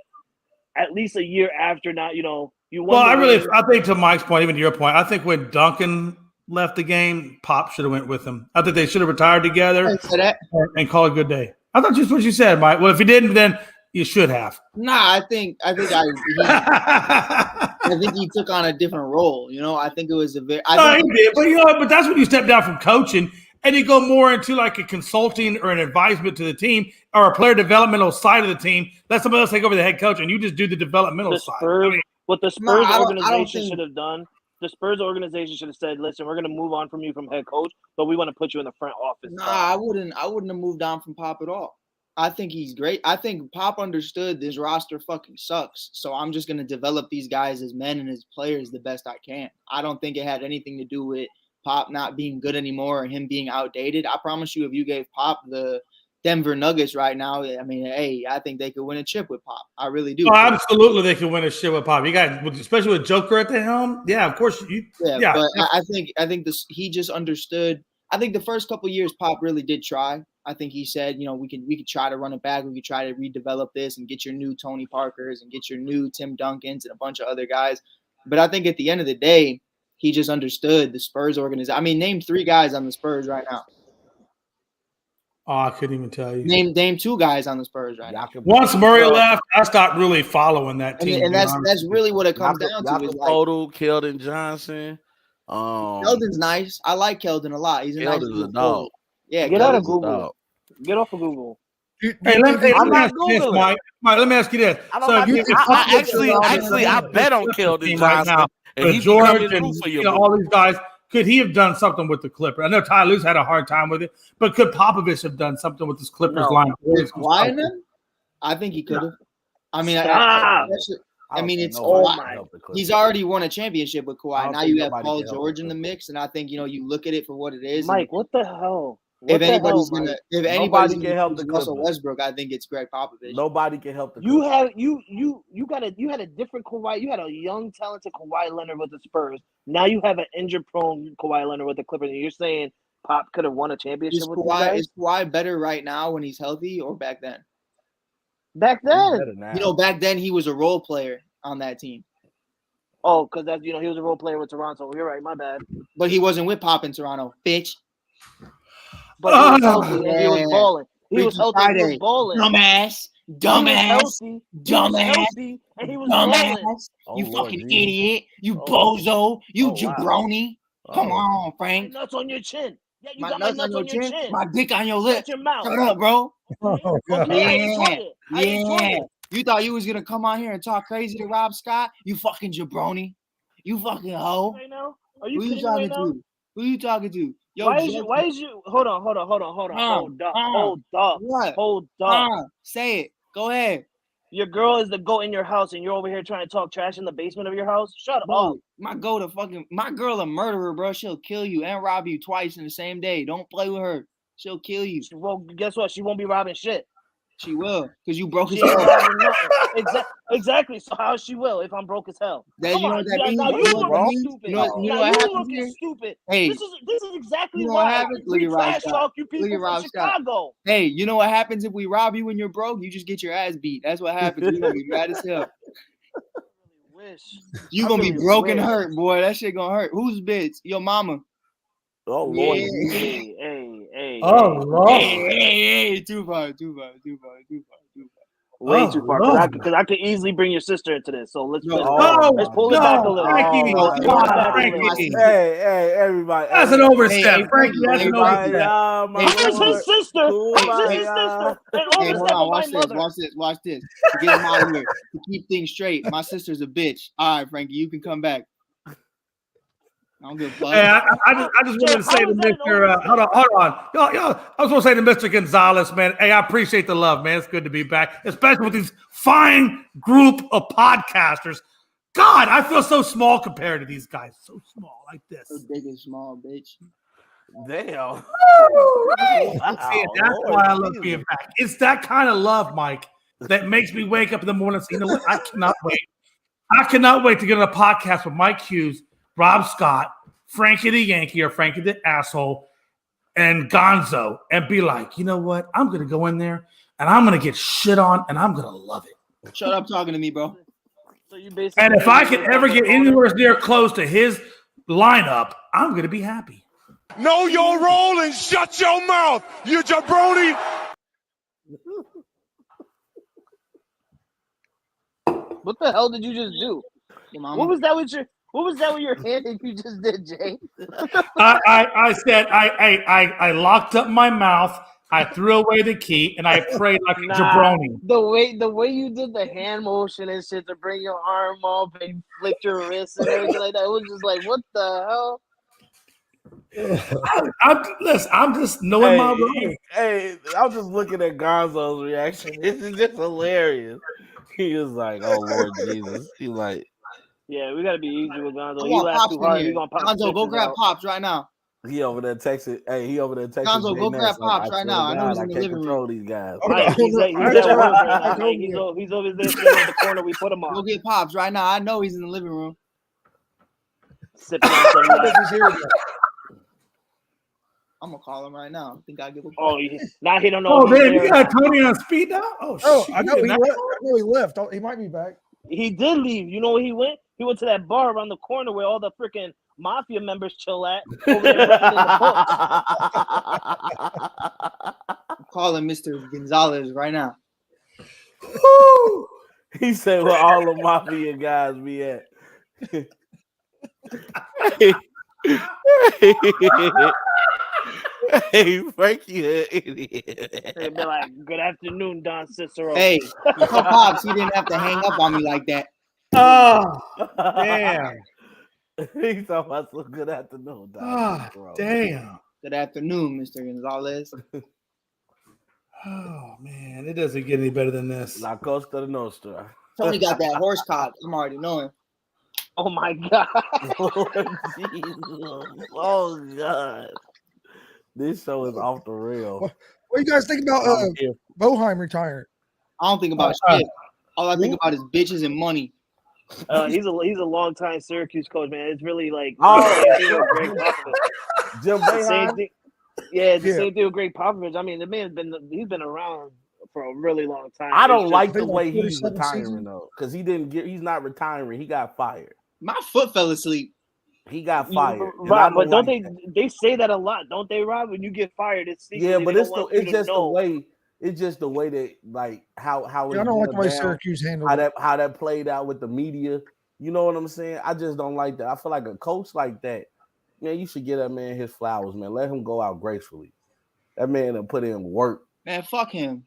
at least a year after. Not you won. Well, I think to Mike's point, even to your point, I think when Duncan left the game, Pop should have went with him. I think they should have retired together and call it a good day. I thought just what you said, Mike. Well, if you didn't, then you should have. Nah, I think he took on a different role. I think it was a very. He did, but that's when you step down from coaching and you go more into like a consulting or an advisement to the team or a player developmental side of the team. Let somebody else take over the head coach, and you just do the developmental side. What the Spurs organization should have done. The Spurs organization should have said, "Listen, we're going to move on from you from head coach, but we want to put you in the front office." Nah, I wouldn't have moved on from Pop at all. I think he's great. I think Pop understood this roster fucking sucks. So I'm just going to develop these guys as men and as players the best I can. I don't think it had anything to do with Pop not being good anymore or him being outdated. I promise you, if you gave Pop the Denver Nuggets right now, I mean, hey, I think they could win a chip with Pop. I really do. Oh, absolutely, they could win a chip with Pop. You got, especially with Joker at the helm. Yeah, of course. Yeah. But I think he just understood. I think the first couple of years, Pop really did try. I think he said, we could try to run it back. We could try to redevelop this and get your new Tony Parkers and get your new Tim Duncans and a bunch of other guys. But I think at the end of the day, he just understood the Spurs organization. I mean, name 3 guys on the Spurs right now. Oh, I couldn't even tell you. Name 2 guys on the Spurs right now. Once Murray left, I stopped really following that team. And that's really what it comes down to. Is like Keldon Johnson. Keldon's nice. I like Keldon a lot. He's a nice dog. Yeah, get out of Google. Get off of Google. Hey, let me ask you this, Mike. Mike, let me ask you this. I bet on Keldon Johnson. Right now, George and all these guys. Could he have done something with the Clippers? I know Ty Lue's had a hard time with it, but could Popovich have done something with this Clippers line? Why then? I think he could have. I mean, it's he's already won a championship with Kawhi. Now you have Paul George in the mix, and I think you look at it for what it is. Mike, what the hell? If anybody's gonna help the Russell Westbrook, I think it's Greg Popovich. Nobody can help the You had a different Kawhi. You had a young, talented Kawhi Leonard with the Spurs. Now you have an injured-prone Kawhi Leonard with the Clippers. And you're saying Pop could have won a championship with Kawhi? Is Kawhi better right now when he's healthy or back then? Back then, back then he was a role player on that team. Oh, because he was a role player with Toronto. You're right, my bad. But he wasn't with Pop in Toronto, bitch. But he was healthy and he was balling. He was healthy and he was balling. Dumbass. And he was balling. You fucking idiot. You bozo. You jabroni. Come on, Frank. My nuts on your chin. Yeah, you my got my nuts on your chin. My dick on your lip. Your mouth. Shut up, bro. Oh, God. Yeah. You thought you was going to come on here and talk crazy to Rob Scott? You fucking jabroni. You fucking hoe. Right now? Are you Who you talking to? Who you talking to? Yo, why is you hold on. Hold up. Say it. Go ahead. Your girl is the goat in your house and you're over here trying to talk trash in the basement of your house? Shut up. My girl a murderer, bro. She'll kill you and rob you twice in the same day. Don't play with her. She'll kill you. Well, guess what? She won't be robbing shit. She will, because you broke as hell. Exactly. So how she will if I'm broke as hell? Then you know what that means? You looking stupid. Hey, this is exactly what happens. Look at Rob Scott. You people from Chicago. Hey, you know what happens if we rob you when you're broke? You just get your ass beat. That's what happens. You're gonna be mad as hell. You gonna be broken hurt, boy. That shit gonna hurt. Who's bitch? Your mama. Oh Lord. Hey. Oh Lord. Hey. Too far. Way too far because I could easily bring your sister into this. So let's pull it back a little. Frankie, Hey, everybody. That's an overstep. Frankie, That's an overstep. This is his sister. This is his sister. Hey, hold on. Watch this. To get him out of here. To keep things straight. My sister's a bitch. All right, Frankie, you can come back. I don't give a fuck. Hey, I just wanted to say to Mr. Hold on. Yo, I was going to say to Mr. Gonzalez, man. Hey, I appreciate the love, man. It's good to be back, especially with these fine group of podcasters. God, I feel so small compared to these guys. So small, like this. So big and small, bitch. Damn. See, that's why I love being back. It's that kind of love, Mike, that makes me wake up in the morning and say, you know what? I cannot wait. I cannot wait to get on a podcast with Mike Hughes, Rob Scott, Frankie the Yankee or Frankie the Asshole, and Gonzo, and be like, you know what? I'm going to go in there, and I'm going to get shit on, and I'm going to love it. Shut up talking to me, bro. So you basically and if I can ever get anywhere near close to his lineup, I'm going to be happy. Know your role and shut your mouth, you jabroni. What the hell did you just do? What was that with your hand that you just did, Jay? I said I locked up my mouth, I threw away the key, and I prayed like a jabroni. The way you did the hand motion and shit to bring your arm up and flick your wrist and everything like that, it was just like, what the hell? I'm just knowing my role. Hey, I'm just looking at Gonzo's reaction. This is just hilarious. He was like, "Oh Lord Jesus!" He like, "Yeah, we gotta be easy with Gonzo. He laughs too hard. He gonna pop Gonzo, go grab Pops right now." He over there texting. Hey, he over there texting. Gonzo, go grab Pops right now. I know he's in the living room. Control these guys. He's at work right now. He's over there sitting in the corner. We put him on. Go get Pops right now. I know he's in the living room. Sipping on some. I'm gonna call him right now. I think I give a. Oh, now he don't know. Oh man, you got Tony on speed dial. Oh, I know he left. I know he left. He might be back. He did leave. You know where he went? He went to that bar around the corner where all the freaking mafia members chill at. Over there looking in the books. I'm calling Mr. Gonzalez right now. Woo! He said, "Where all the mafia guys be at?" Hey, Frankie, an idiot. They'd be like, "Good afternoon, Don Cicero." Hey, tell Pops he didn't have to hang up on me like that. Oh, damn. He's talking about some good afternoon, Don. Oh, damn. Good afternoon, Mr. Gonzalez. Oh, man, it doesn't get any better than this. La Costa de Nostra. Tony got that horse cock. I'm already knowing. Oh, my God. Lord Jesus. Oh, God. This show is off the rail. What do you guys think about Boheim retiring? I don't think about shit. All I think about is bitches and money. He's a long time Syracuse coach, man. It's really like Jim Boeheim. The same thing with Greg Popovich. I mean, the man's he's been around for a really long time. I don't like the way he's retiring though, because he's not retiring. He got fired. My foot fell asleep. He got fired. Rob, but don't they say that a lot, don't they, Rob? When you get fired, it's but it's just the way. It's just the way that like how I don't like the way Syracuse handled how that played out with the media. You know what I'm saying? I just don't like that. I feel like a coach like that, man, you should give that man his flowers, man. Let him go out gracefully. That man will put in work. Man, fuck him.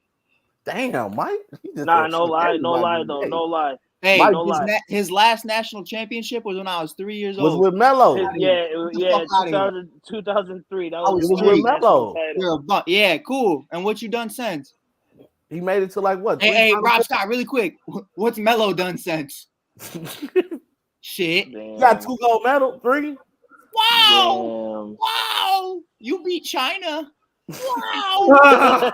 Damn, Mike. No lie. Hey, Mike, his last national championship was when I was 3 years was old. with Melo. 2003. That was with Melo. Yeah, cool. And what you done since? He made it to like what? Hey, Rob Scott, really quick. What's Melo done since? Shit. Damn. You got 2 gold medals, 3. Wow. Damn. Wow. You beat China. Wow.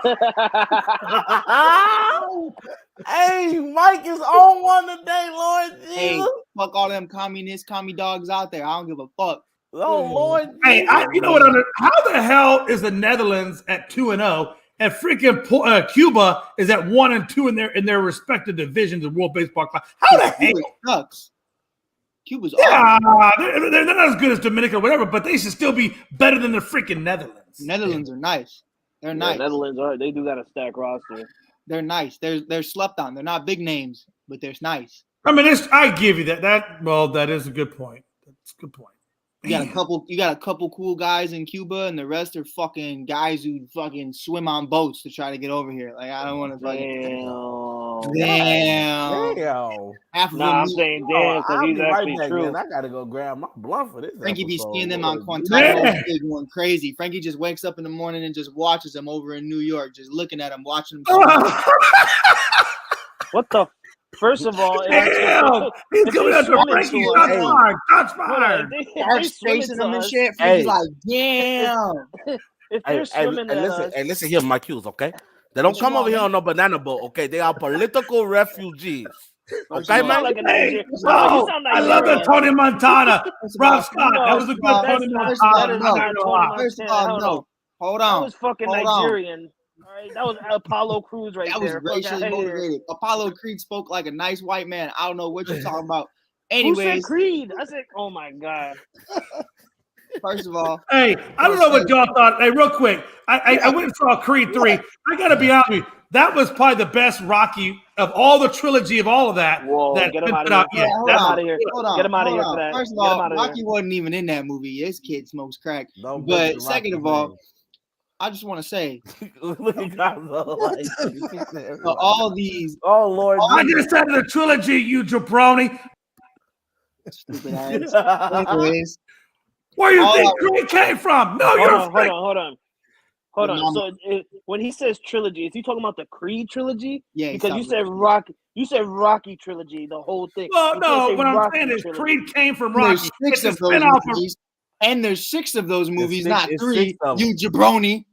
Hey, Mike is on one today, Lord Jesus. Hey, fuck all them communist commie dogs out there. I don't give a fuck. Oh, Lord. Hey, you know what? How the hell is the Netherlands at 2-0 and freaking Cuba is at 1-2 in their respective divisions of World Baseball Classic? How the hell? Sucks. Cuba's they're not as good as Dominica or whatever, but they should still be better than the freaking Netherlands. Netherlands are nice. They're nice. Netherlands they do got a stacked roster. They're nice. They're slept on. They're not big names, but they're nice. I mean, I give you that. That is a good point. That's a good point. You got a couple cool guys in Cuba, and the rest are fucking guys who fucking swim on boats to try to get over here. Like I don't want to fucking. Damn. Half of I'm saying damn because he's actually true. Man. I gotta go grab my blunt for this. Frankie be seeing them on Quantico going crazy. Frankie just wakes up in the morning and just watches them over in New York, just looking at them, watching them. What the? First of all, damn, he's coming out to Frankie. Shots fired. Starts chasing them and shit. Frankie's like, damn. If they're swimming at us. Hey, listen here, my cues, okay? They don't come over here on no banana boat, okay? They are political refugees. Okay, man? Like I love that Tony Montana. Rob Scott. That was a good Tony Montana. First of all, no. Hold on. That was fucking Nigerian. All right, that was Apollo Creed right there. That was racially motivated. Apollo Creed spoke like a nice white man. I don't know what you're talking about. Anyways, who said Creed? I said, oh my god. First of all, hey, I don't know what y'all thought. Hey, real quick, I went and saw Creed 3. I gotta be honest with you, that was probably the best Rocky of all the trilogy of all of that. Whoa, that get him out of here. Get him out of here. Get him out of here for that. First of all, Rocky wasn't even in that movie. This kid smokes crack. But second of all, I just want to say, look at Gonzo. All these. Oh Lord! I just said the trilogy, you jabroni. Stupid ass. Anyways, where do you think Creed came from? No, hold on. So when he says trilogy, is he talking about the Creed trilogy? Yeah. Because you said Rocky. You said Rocky trilogy, the whole thing. Well, no. What I'm saying is Creed came from Rocky. There's 6 of those movies. And there's 6 of those movies, not 3. You jabroni.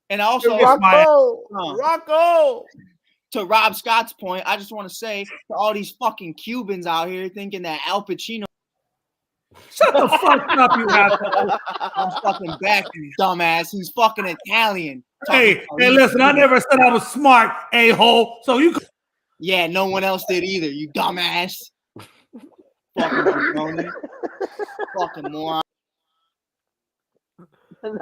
And also, Rocco. To Rob Scott's point, I just want to say to all these fucking Cubans out here thinking that Al Pacino. Shut the fuck up, you asshole. I'm fucking back, you dumbass. He's fucking Italian. Hey, listen, I never said I was smart, a-hole. So you. Yeah, no one else did either, you dumbass. Fucking jabroni. Fucking moron. You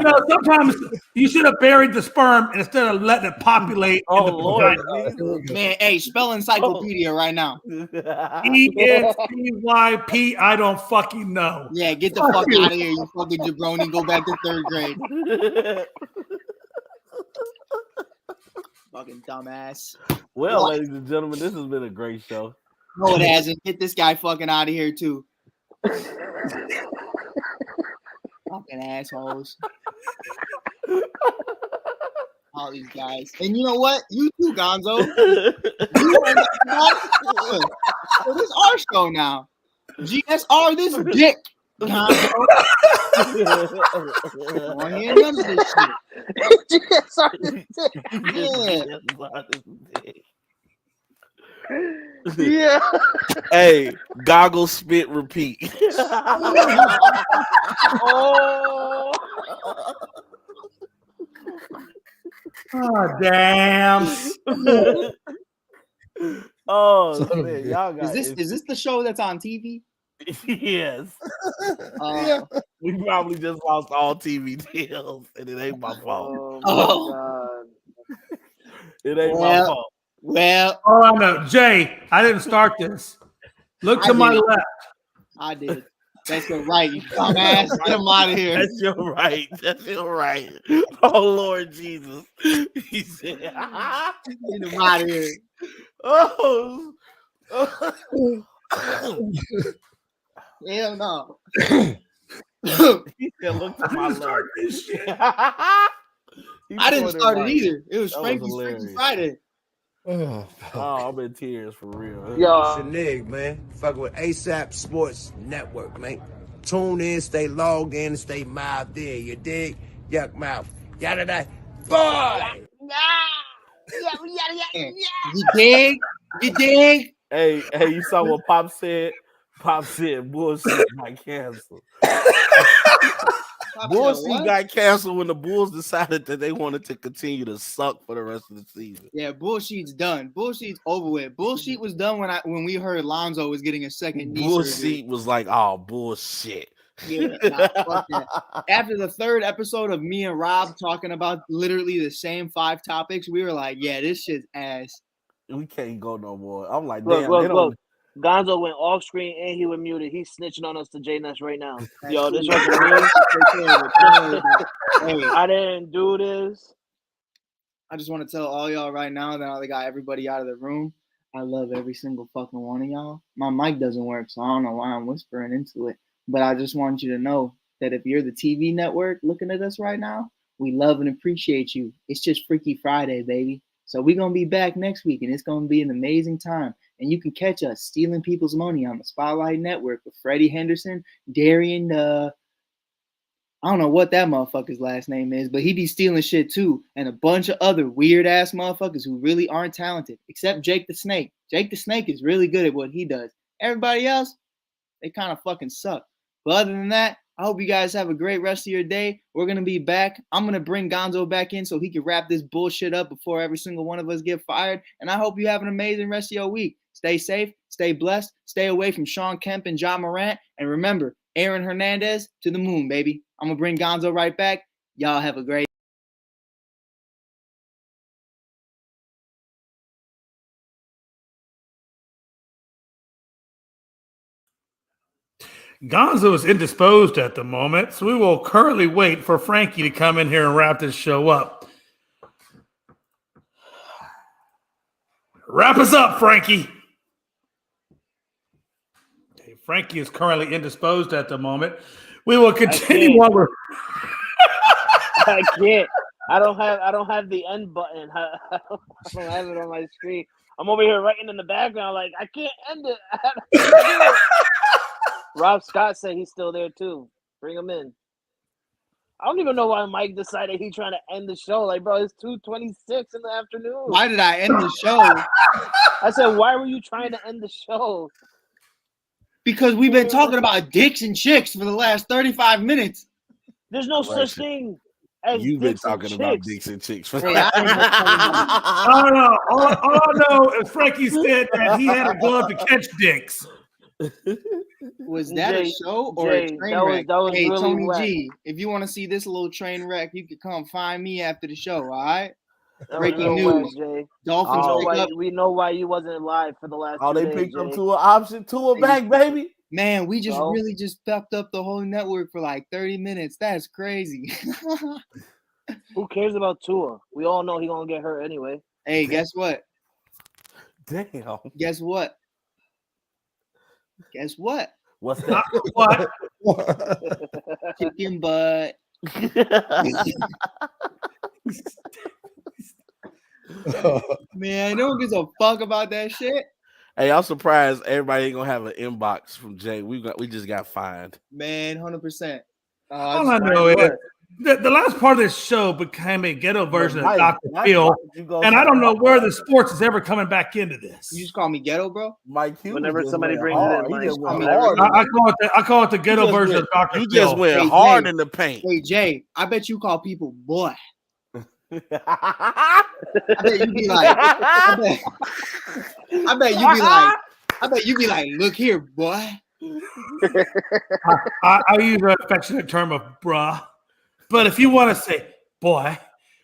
know, sometimes you should have buried the sperm instead of letting it populate. Oh Lord, man! Hey, spell encyclopedia right now. ENCYP. I don't fucking know. Yeah, get the fuck out of here, you fucking jabroni. Go back to 3rd grade. Fucking dumbass. Well, ladies and gentlemen, this has been a great show. No, it hasn't. Get this guy fucking out of here too. Fucking assholes. All these guys. And you know what? You too, Gonzo. So this is our show now. GSR this dick. Gonzo. None of this shit. GSR this dick. Yeah. Hey, goggle, spit, repeat. Oh. Oh, damn. Oh, man. Y'all got is this the show that's on TV? Yes. We probably just lost all TV deals, and it ain't my fault. Oh, my God. It ain't my fault. Well, oh, I know. Jay, I didn't start this. Look to my left. I did. That's your right, you dumbass. Get him out of here. That's your right. That's your right. Oh, Lord Jesus. He said, get him out of here. Oh. Hell no. He said, look to my left. This shit. I didn't start it either. It was Frankie's Freaky Friday. I'm in tears for real. Yo, it's your nigga, man. Fucking with ASAP Sports Network, man. Tune in, stay logged in, and stay mouthed in. You dig? Yuck mouth. Yada da. Boy! You dig? You dig? Hey, you saw what Pop said? Pop said bullshit got canceled. Bullshit got canceled when the Bulls decided that they wanted to continue to suck for the rest of the season. Yeah, bullshit's done. Bullshit's over with. Bullshit was done when we heard Lonzo was getting a second knee surgery. Bullshit was like, oh, bullshit. Yeah, nah, fuck that. After the third episode of me and Rob talking about literally the same 5 topics, we were like, yeah, this shit's ass. We can't go no more. I'm like, Look, damn, they look, don't. look. Gonzo went off screen and he was muted. He's snitching on us to J Ness right now. That's Yo, cool. this wasn't me. Hey, I didn't do this. I just want to tell all y'all right now that I got everybody out of the room. I love every single fucking one of y'all. My mic doesn't work, so I don't know why I'm whispering into it. But I just want you to know that if you're the TV network looking at us right now, we love and appreciate you. It's just Freaky Friday, baby. So we're going to be back next week, and it's going to be an amazing time. And you can catch us stealing people's money on the Spotlight Network with Freddie Henderson, Darian, I don't know what that motherfucker's last name is, but he be stealing shit too. And a bunch of other weird-ass motherfuckers who really aren't talented, except Jake the Snake. Jake the Snake is really good at what he does. Everybody else, they kind of fucking suck. But other than that, I hope you guys have a great rest of your day. We're going to be back. I'm going to bring Gonzo back in so he can wrap this bullshit up before every single one of us get fired. And I hope you have an amazing rest of your week. Stay safe, stay blessed, stay away from Sean Kemp and John Morant. And remember, Aaron Hernandez to the moon, baby. I'm going to bring Gonzo right back. Y'all have a great Gonzo is indisposed at the moment, so we will currently wait for Frankie to come in here and wrap this show up. Wrap us up, Frankie. Okay, Frankie is currently indisposed at the moment. We will continue while we're. I can't. I don't have the end button. I don't have it on my screen. I'm over here writing in the background like I can't end it. Rob Scott said he's still there too. Bring him in. I don't even know why Mike decided he's trying to end the show. Like, bro, it's 2:26 in the afternoon. Why did I end the show? I said, why were you trying to end the show? Because we've been talking about dicks and chicks for the last 35 minutes. There's no such thing as You've been dicks and talking about chicks. dicks and chicks. For Hey, I ain't been talking about- I don't know. All I know is Frankie said that he had a glove to catch dicks. Was that a Jay, show or Jay, a train that was- wreck? that was Hey, really Tony whack. G, if you want to see this little train wreck, you can come find me after the show, all right? That was Breaking real news. whack, Jay. Dolphins pick up. We know why you wasn't live for the last Oh, 2 they days, picked up Jay. to an option, to a back, baby. Man, we just So? really just fucked up the whole network for like 30 minutes. That's crazy. Who cares about Tua? We all know he gonna get hurt anyway. Hey, guess what? Damn. Guess what? Guess what? What's that? What? Chicken butt. Man, no one gives a fuck about that shit. Hey, I'm surprised everybody ain't gonna have an inbox from Jay. We just got fined. Man, 100%. All I know is the last part of this show became a ghetto version of Dr. Phil, and I don't know where the sports is ever coming back into this. You just call me ghetto, bro? Mike Hughes. Whenever just somebody went brings it in, hard. Mike. He just went I hard. I call it the ghetto version of Dr. You Phil. just went Hey, hard Jay. in the paint. Hey, Jay, I bet you call people boy. I bet you be like, I bet you be like, look here, boy. I use an affectionate term of bruh, but if you want to say boy,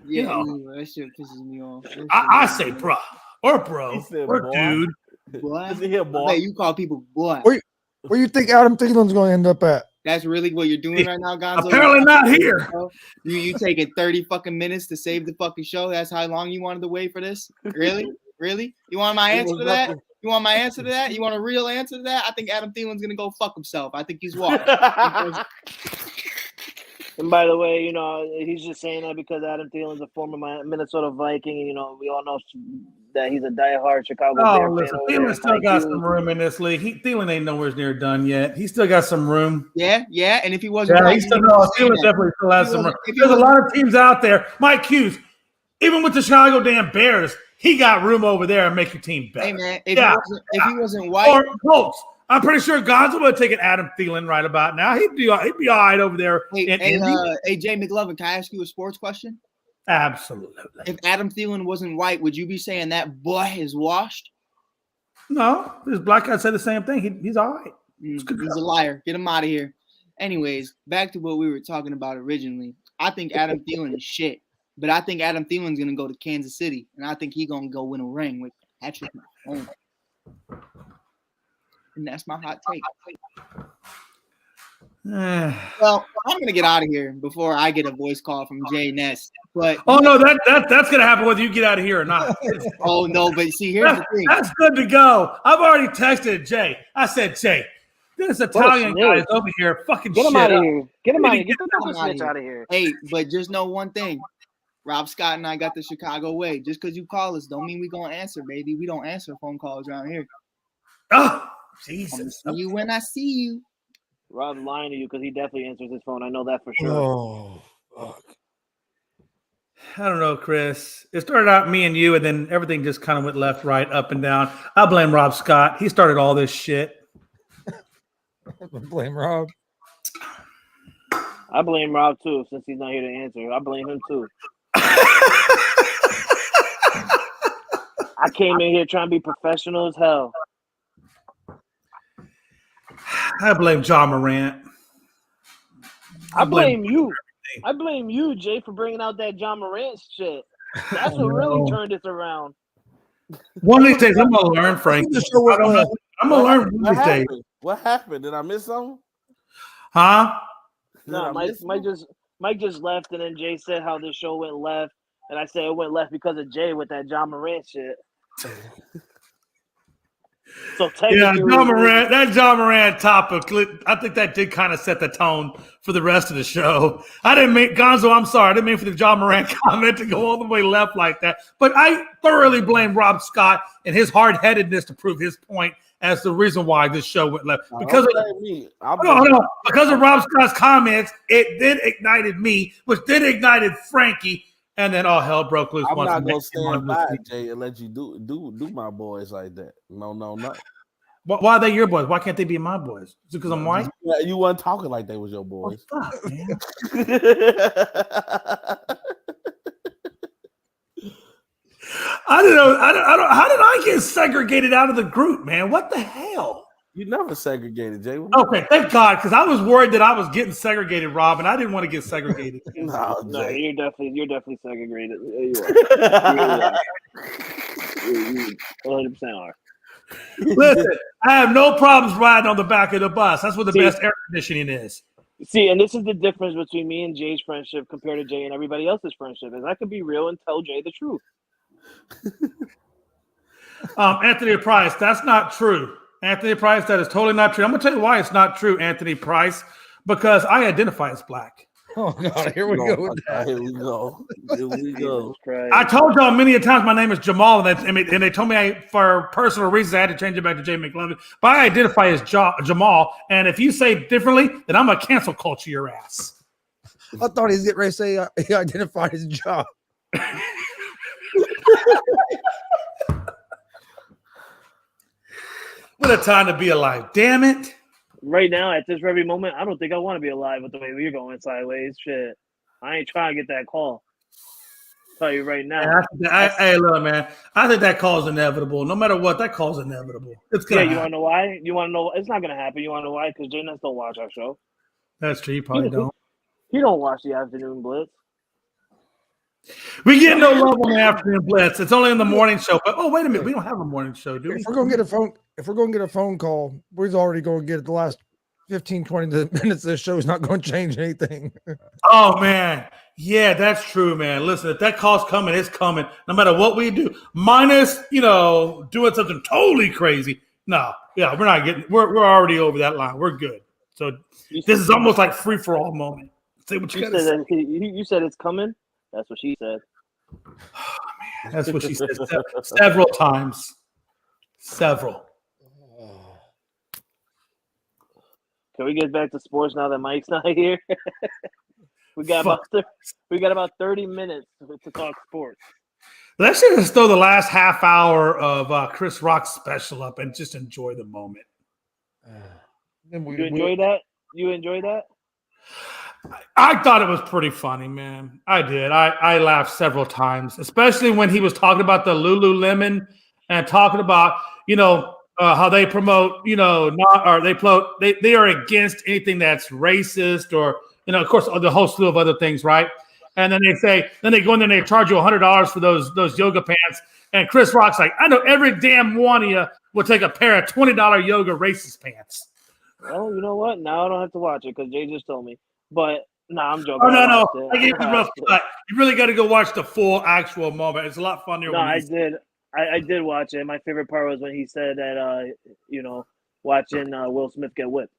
Yeah, know. that shit pisses me off. I say bruh or bro He said or boy. dude. Boy. Listen here, I boy. bet you call people boy. Where you think Adam Thielen's going to end up at? That's really what you're doing right now, Gonzo? Apparently not here. You taking 30 fucking minutes to save the fucking show? That's how long you wanted to wait for this? Really? Really? You want my answer to that? You want my answer to that? You want a real answer to that? I think Adam Thielen's gonna go fuck himself. I think he's washed. And by the way, he's just saying that because Adam Thielen's a former Minnesota Viking, and we all know that he's a diehard Chicago Bear Oh, listen, fan. over there. Thielen still Mike got Hughes. some room in this league. Thielen ain't nowhere near done yet. He still got some room. Yeah. And if he wasn't, Yeah, right, he still Thielen definitely still has some room. There's a lot of teams out there. Mike Hughes, even with the Chicago damn Bears, he got room over there and make your team better. Hey man, if he wasn't white, Or Colts. I'm pretty sure Gonzo would have taken Adam Thielen right about now. He'd be all right over there. hey, Jay McLovin, can I ask you a sports question? Absolutely. If Adam Thielen wasn't white, would you be saying that boy is washed? No, this black guy said the same thing. He's all right. He's a liar. Get him out of here. Anyways, back to what we were talking about originally. I think Adam Thielen is shit, but I think Adam Thielen's gonna go to Kansas City, and I think he's gonna go win a ring with Patrick Mahomes. And that's my hot take. Well, I'm gonna get out of here before I get a voice call from Jay Ness. But no, that's gonna happen whether you get out of here or not. Oh no, but see, here's the thing. That's good to go. I've already texted Jay. I said, Jay, this Italian guy is over here fucking Get him shit out of up. here. Get him out of here. Get Get the snitch out of here. Hey, but just know one thing. Rob Scott and I got the Chicago way. Just because you call us don't mean we gonna answer, baby. We don't answer phone calls around here. Oh, Jesus. See you when I see you. Rob's lying to you because he definitely answers his phone. I know that for sure. Oh, fuck. I don't know, Chris. It started out me and you, and then everything just kind of went left, right, up, and down. I blame Rob Scott. He started all this shit. Blame Rob. I blame Rob too, since he's not here to answer. I blame him too. I came in here trying to be professional as hell. I blame John Morant. I blame you. I blame you, Jay, for bringing out that John Morant shit. That's what really turned this around. One of these days, I'm going to learn, Frank. I'm going to learn one of these days. What happened? Did I miss something? Huh? No, Mike just left, and then Jay said how this show went left, and I said it went left because of Jay with that John Morant shit. So yeah, that John Morant topic, I think that did kind of set the tone for the rest of the show. I didn't mean, Gonzo, I'm sorry. I didn't mean for the John Morant comment to go all the way left like that. But I thoroughly blame Rob Scott and his hard-headedness to prove his point as the reason why this show went left. Because of Rob Scott's comments, it then ignited me, which then ignited Frankie, and then all hell broke loose. I'm not gonna stand by, Jay, and let you do my boys like that. No. Why are they your boys? Why can't they be my boys? Is it because I'm white? You weren't talking like they was your boys. Oh, fuck, man. I don't know. How did I get segregated out of the group, man? What the hell? You never segregated, Jay. Okay, thank God, because I was worried that I was getting segregated, Rob, and I didn't want to get segregated. No, you're definitely segregated. You are. You 100% are. Listen, I have no problems riding on the back of the bus. That's what the best air conditioning is. See, and this is the difference between me and Jay's friendship compared to Jay and everybody else's friendship, is I can be real and tell Jay the truth. Anthony Price, that's not true. Anthony Price, that is totally not true. I'm going to tell you why it's not true, Anthony Price, because I identify as black. Oh, God, here we go with that. Here we go. I told y'all many a times my name is Jamal, and they told me for personal reasons I had to change it back to Jay McLovin. But I identify as Jamal, and if you say differently, then I'm going to cancel culture your ass. I thought he was getting ready to say he identified his job. What a time to be alive. Damn it. Right now, at this very moment, I don't think I want to be alive with the way we're going sideways. Shit. I ain't trying to get that call. I'll tell you right now. Hey, look, man. I think that call is inevitable. No matter what, that call is inevitable. It's gonna you want to know why? You want to know? It's not going to happen. You want to know why? Because Jay Nuts don't watch our show. That's true. You probably don't. He don't watch the Afternoon Blitz. We get no love on the Afternoon Blitz. It's only in the morning show. But wait a minute, we don't have a morning show, do we? If we're gonna get a phone call, we're already going to get it the last 15, 20 minutes of this show is not going to change anything. Oh man, yeah, that's true, man. Listen, if that call's coming, it's coming. No matter what we do, minus doing something totally crazy. No, yeah, we're not getting. We're already over that line. We're good. So this is almost like free for all moment. Say what you gotta say. You said it's coming. That's what she said. Oh, man, that's what she said several times. Several. Can we get back to sports now that Mike's not here? we got about 30 minutes to talk sports. Let's just throw the last half hour of Chris Rock's special up and just enjoy the moment. You enjoy that? You enjoy that? I thought it was pretty funny, man. I did. I laughed several times, especially when he was talking about the Lululemon and talking about, how they promote, not or they promote they are against anything that's racist or of course the whole slew of other things, right? And then they go in there and they charge you $100 for those yoga pants. And Chris Rock's like, I know every damn one of you will take a pair of $20 yoga racist pants. Oh, you know what? Now I don't have to watch it because Jay just told me. But I'm joking. Oh no! I gave you a rough cut. You really got to go watch the full actual moment. It's a lot funnier. No, I did. I did watch it. My favorite part was when he said that, watching Will Smith get whipped.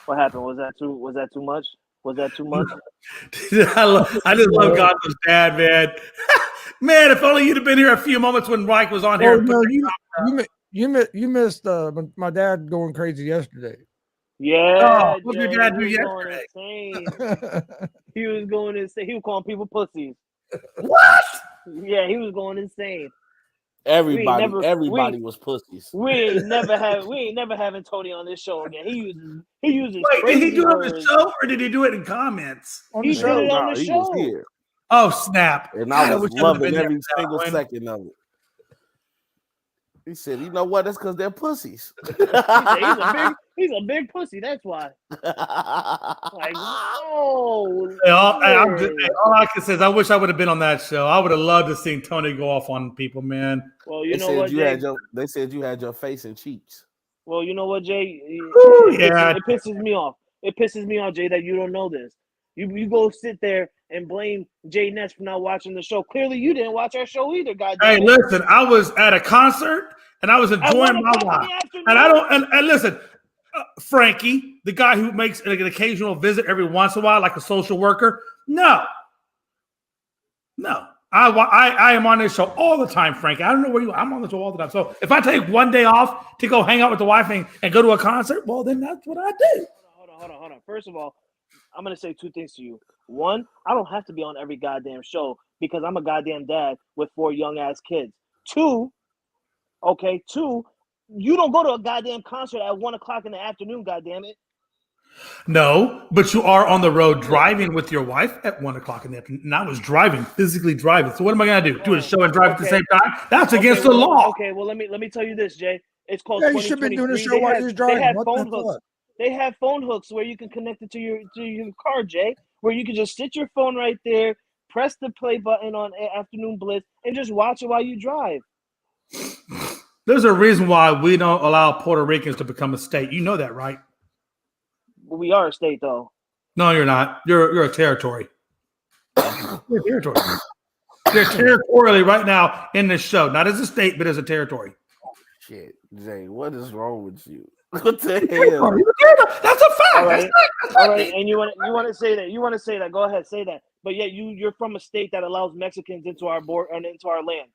What happened? Was that too much? Was that too much? I just love Gotham's dad, man. Man, if only you'd have been here a few moments when Mike was on here. You missed my dad going crazy yesterday. Yeah. What did your dad do yesterday? He was going insane. He was calling people pussies. What? Yeah, he was going insane. Everybody was pussies. We ain't never having Tony on this show again. He uses. Wait, did he do it on the show or did he do it in comments? He did it on the show. Was here. Oh snap! And I was loving every single second of it. He said, "You know what? That's because they're pussies." He's a big pussy. That's why. Like, no. All I can say is I wish I would have been on that show. I would have loved to see Tony go off on people, man. Well, you know what, Jay? They said you had your face and cheeks. Well, you know what, Jay? Yeah. It pisses me off. It pisses me off, Jay, that you don't know this. You go sit there and blame Jay Ness for not watching the show. Clearly, you didn't watch our show either, goddamn. Hey, listen, I was at a concert and I was enjoying my life. And I don't. And listen, Frankie, the guy who makes an occasional visit every once in a while, like a social worker. No. I am on this show all the time, Frankie. I don't know where you are. I'm on the show all the time. So if I take one day off to go hang out with the wife and go to a concert, well, then that's what I do. Hold on. First of all, I'm going to say two things to you. One, I don't have to be on every goddamn show because I'm a goddamn dad with 4 young-ass kids. Two, you don't go to a goddamn concert at 1 o'clock in the afternoon, goddamn it. No, but you are on the road driving with your wife at 1 o'clock in the afternoon. And I was physically driving. So what am I going to do? Do a show and drive at the same time? That's against the law. Okay, well, let me tell you this, Jay. It's called. Yeah, you should be doing a show while you're driving. They have phone hooks. They have phone hooks where you can connect it to your car, Jay, where you can just sit your phone right there, press the play button on Afternoon Blitz, and just watch it while you drive. There's a reason why we don't allow Puerto Ricans to become a state. You know that, right? We are a state, though. No, you're not. You're a territory. You're a territory. They're territorially right now in this show, not as a state, but as a territory. Shit, Jay, what is wrong with you? What the hell? That's a fact. All right. And you want to say that? You want to say that? Go ahead, say that. But yet you're from a state that allows Mexicans into our board and into our land.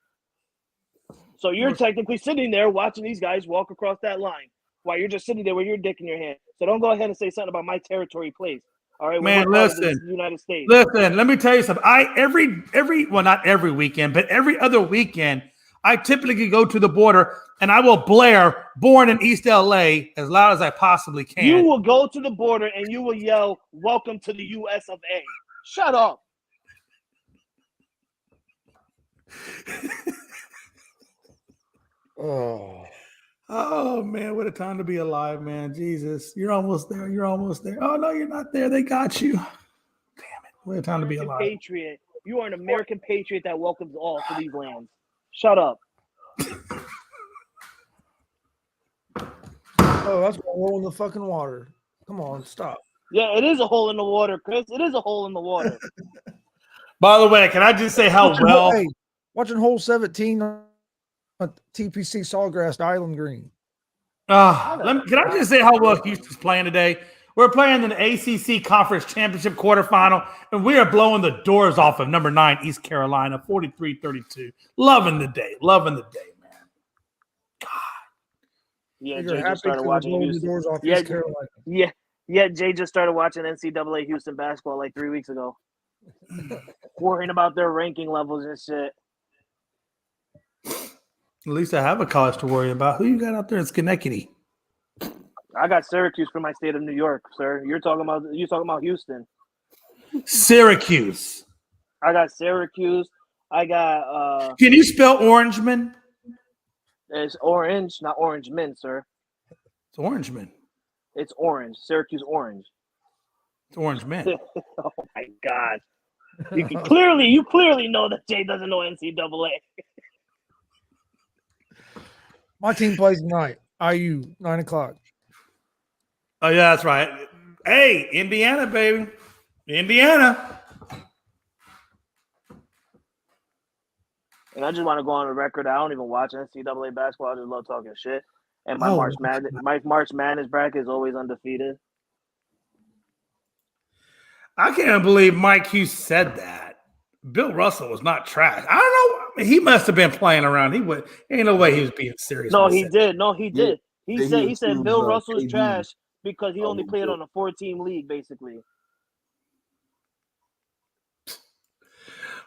So you're technically sitting there watching these guys walk across that line while you're just sitting there with your dick in your hand. So don't go ahead and say something about my territory, please. All right, man. Listen, United States. Listen, let me tell you something. Not every weekend, but every other weekend, I typically go to the border and I will blare "Born in East LA" as loud as I possibly can. You will go to the border and you will yell, "Welcome to the US of A." Shut up. Oh man, what a time to be alive, man. Jesus, you're almost there. Oh no, you're not there. They got you. Damn it. What a time to be alive. Patriot. You are an American patriot that welcomes all to these lands. Shut up. Oh, that's a hole in the fucking water. Come on, stop. Yeah, it is a hole in the water, Chris. It is a hole in the water. By the way, can I just say watching hole 17 on TPC Sawgrass Island Green. Can I just say how well Houston's playing today? We're playing in the ACC Conference Championship quarterfinal, and we are blowing the doors off of number 9 East Carolina, 43-32. Loving the day, man. God. Yeah, Jay just started watching Houston. Yeah, Jay just started watching NCAA Houston basketball like 3 weeks ago. Worrying about their ranking levels and shit. At least I have a college to worry about. Who you got out there in Schenectady? I got Syracuse for my state of New York, sir. You're talking about Houston. Syracuse. I got Syracuse. I got Can you spell Orangeman? It's orange, not orange mint, sir. It's Orange Man. It's orange. Syracuse orange. It's Orange Man. Oh my God! You clearly know that Jay doesn't know NCAA. My team plays tonight. IU, 9:00. Oh yeah, that's right. Hey, Indiana, baby, Indiana. And I just want to go on the record. I don't even watch NCAA basketball. I just love talking shit. And my Oh, March Madness bracket is always undefeated. I can't believe Mike Hughes said that. Bill Russell was not trash. I don't know. I mean, he must have been playing around. Ain't no way he was being serious. No, when he said did. No, he did. He said accused, Bill Russell is KD trash because he only of played Bill. on a 4-team league, basically.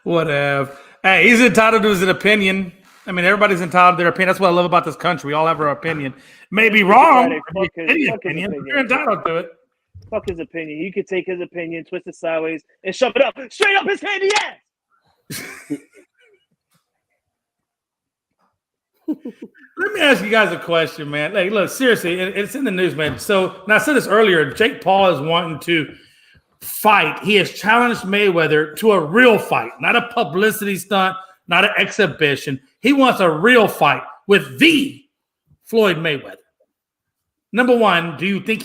Whatever. Hey, he's entitled to his opinion. I mean, everybody's entitled to their opinion. That's what I love about this country. We all have our opinion. Maybe wrong. Fuck his Opinion, but opinion. you're entitled to it. Fuck his opinion. You could take his opinion, twist it sideways, and shove it up straight up his candy ass. Let me ask you guys a question, man. Like, look, seriously, it's in the news, man. So, now I said this earlier. Jake Paul is wanting to fight. He has challenged Mayweather to a real fight, not a publicity stunt, not an exhibition. He wants a real fight with the Floyd Mayweather. Number one, do you think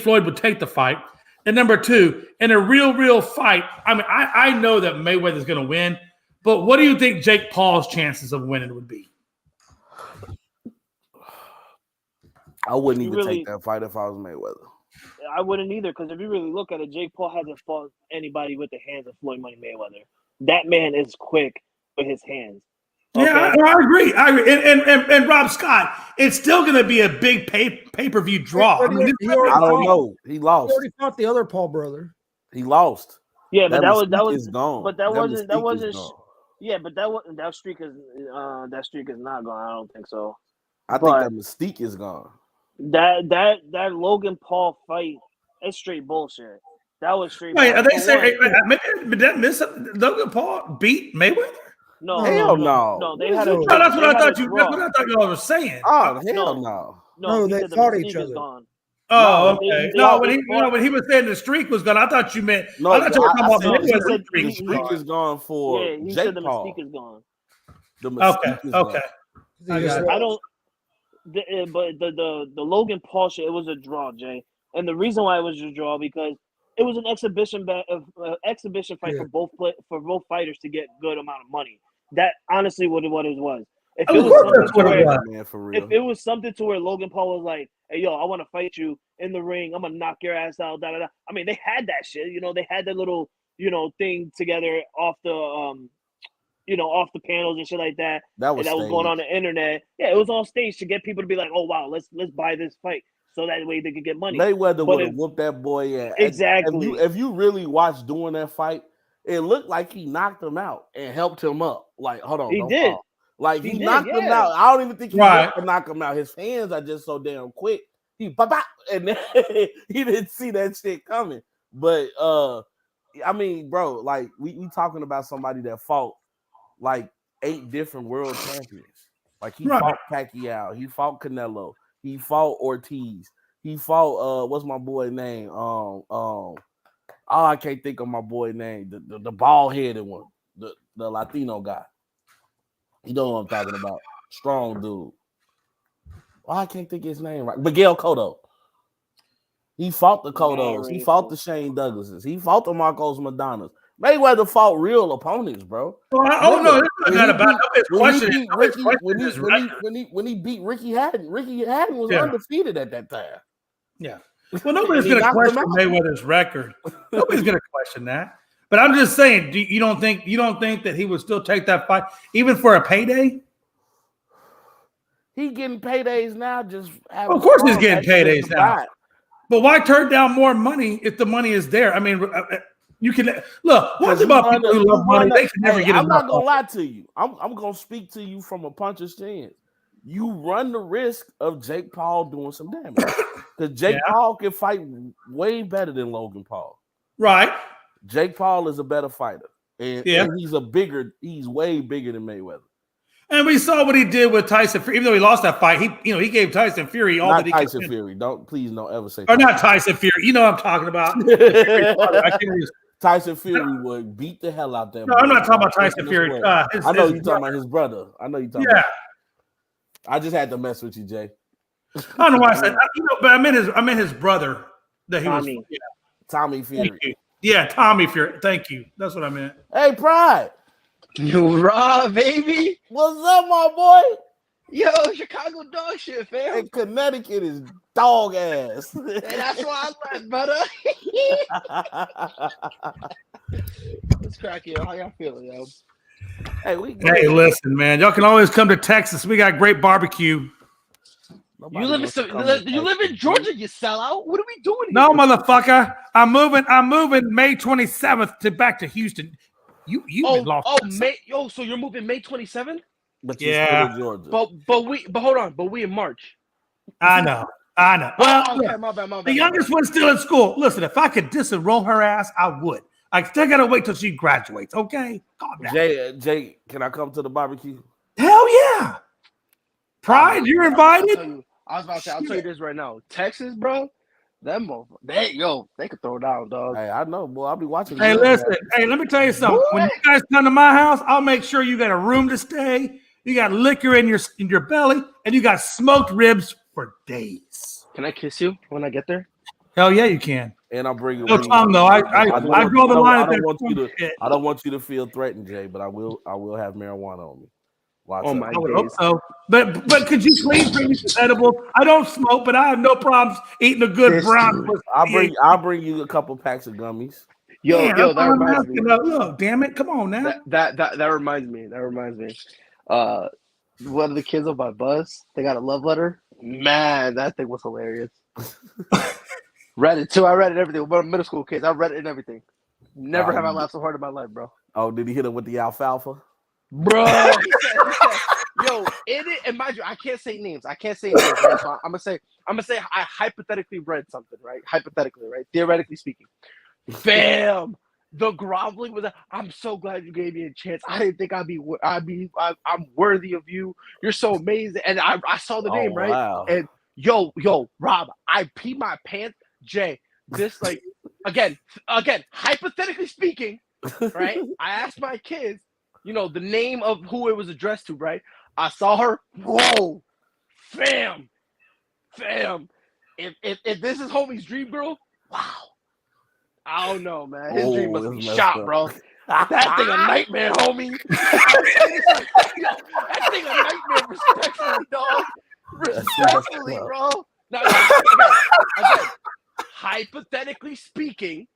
Floyd would take the fight? And number two, in a real fight, I mean, I know that Mayweather's going to win, but what do you think Jake Paul's chances of winning would be? I wouldn't even take that fight if I was Mayweather. I wouldn't either, because if you really look at it, Jake Paul hasn't fought anybody with the hands of Floyd Money Mayweather. That man is quick with his hands. Okay? Yeah, I agree. And Rob Scott, it's still going to be a big pay-per-view draw. I mean, I don't know. He lost. He already fought the other Paul brother. He lost. Yeah, but that was gone. But that wasn't. Yeah, but that streak is not gone. I don't think so. I think that mystique is gone. That Logan Paul fight is straight bullshit. That was straight. Wait, are they saying Logan Paul beat Mayweather? No, hell no. No, they had a. No, that's what I thought you. That's what I thought y'all were saying. Oh hell no. No, they fought each other. Oh, okay. No, when he was saying the streak was gone, I thought you meant. No, I thought you were talking about the streak. streak is gone for he Jake said the Paul. mystique is gone. The mystique is Okay. gone. I don't. But the Logan Paul shit, it was a draw, Jay, and the reason why it was a draw because it was an exhibition fight for both fighters to get good amount of money. That honestly what it was. If it was something to where Logan Paul was like, "Hey, yo, I want to fight you in the ring. I'm gonna knock your ass out." Da da da. I mean, they had that shit. You know, they had that little thing together off the off the panels and shit like that. That was going on the internet. Yeah, it was all staged to get people to be like, "Oh wow, let's buy this fight." So that way they could get money. Mayweather would have whooped that boy ass. Exactly. If you really watched during that fight, it looked like he knocked him out and helped him up. Like, hold on, he did. Fall. Like he knocked him out. I don't even think he went to knock him out. His hands are just so damn quick. He and then he didn't see that shit coming. But I mean, bro, like we talking about somebody that fought like 8 different world champions. Like he fought Pacquiao, he fought Canelo, he fought Ortiz, he fought what's my boy name? I can't think of my boy name. The bald headed one, the Latino guy. You know what I'm talking about? Strong dude. Well, I can't think his name right. Miguel Cotto. He fought the Cottos. He fought the Shane Douglases. He fought the Marcos Madonas. Mayweather fought real opponents, bro. No, it's not about when he beat Ricky Hatton. Ricky Hatton was undefeated at that time. Yeah. Well, nobody's going to question Mayweather's record. Nobody's going to question that. But I'm just saying, you don't think that he would still take that fight even for a payday? He getting paydays now. Of course, he's getting paydays now. But why turn down more money if the money is there? I mean, you can look. One thing about people who love money, they can never get enough. I'm not gonna lie to you. I'm gonna speak to you from a puncher's stance. You run the risk of Jake Paul doing some damage because Jake Paul can fight way better than Logan Paul. Right. Jake Paul is a better fighter, and he's way bigger than Mayweather. And we saw what he did with Tyson Fury. Even though he lost that fight, he gave Tyson Fury all Not that he Tyson could. Fury. Don't ever say. Or not Tyson Fury. You know what I'm talking about. Tyson Fury would beat the hell out that. No, I'm not talking about Tyson Fury. I know you're talking about his brother. I know you're talking. Yeah. I just had to mess with you, Jay. I don't know why I said, but I meant his brother that he Tommy. was. Yeah. Tommy Fury. Yeah, Tommy Fury. Thank you. That's what I meant. Hey, Pride. You raw, baby. What's up, my boy? Yo, Chicago dog shit, fam. Hey, Connecticut is dog ass. Hey, that's why I left, brother. Let's crack it. How y'all feeling, yo? Hey, listen, man. Y'all can always come to Texas. We got great barbecue. You live in Georgia, you sellout. What are we doing here? No, motherfucker. I'm moving May 27th back to Houston. You lost. So you're moving May 27th? But you're still in Georgia. But hold on. But we in March. I know. Well, okay, my bad. The youngest one's still in school. Listen, if I could disenroll her ass, I would. I still gotta wait till she graduates. Okay, calm down. Jay, can I come to the barbecue? Hell yeah! Pride, you're invited. I was about to say, I'll tell you this right now. Texas, bro, that motherfucker, they could throw down, dog. Hey, I know, boy. I'll be watching. Hey, listen. Hey, let me tell you something. When you guys come to my house, I'll make sure you got a room to stay. You got liquor in your belly, and you got smoked ribs for days. Can I kiss you when I get there? Hell yeah, you can. And I'm bringing. No tongue though. I draw the line at that. I don't want you to feel threatened, Jay, but I will have marijuana on me. Oh my I would hope so. But could you please bring me some edibles? I don't smoke, but I have no problems eating a good brown. I'll bring you a couple packs of gummies. Yo, that reminds me. Look, damn it, come on now. That reminds me. One of the kids on my bus, they got a love letter. Man, that thing was hilarious. Read it too. I read it everything. One of middle school kids. I read it and everything. Never have I laughed so hard in my life, bro. Oh, did he hit him with the alfalfa? Bro, he said, yo, in it, and mind you, I can't say names. Right? So I'm gonna say I hypothetically read something, right? Hypothetically, right? Theoretically speaking. Bam! The groveling was. I'm so glad you gave me a chance. I didn't think I'm worthy of you. You're so amazing. And I saw the name, right? Wow. And yo, Rob, I peed my pants. Jay, this again, hypothetically speaking, right? I asked my kids, the name of who it was addressed to, right? I saw her. Whoa, fam. If this is homie's dream girl, wow. I don't know, man. His dream must be shot, bro. That thing a nightmare, homie. That thing a nightmare, respectfully, dog. Respectfully, bro. Now, again, hypothetically speaking,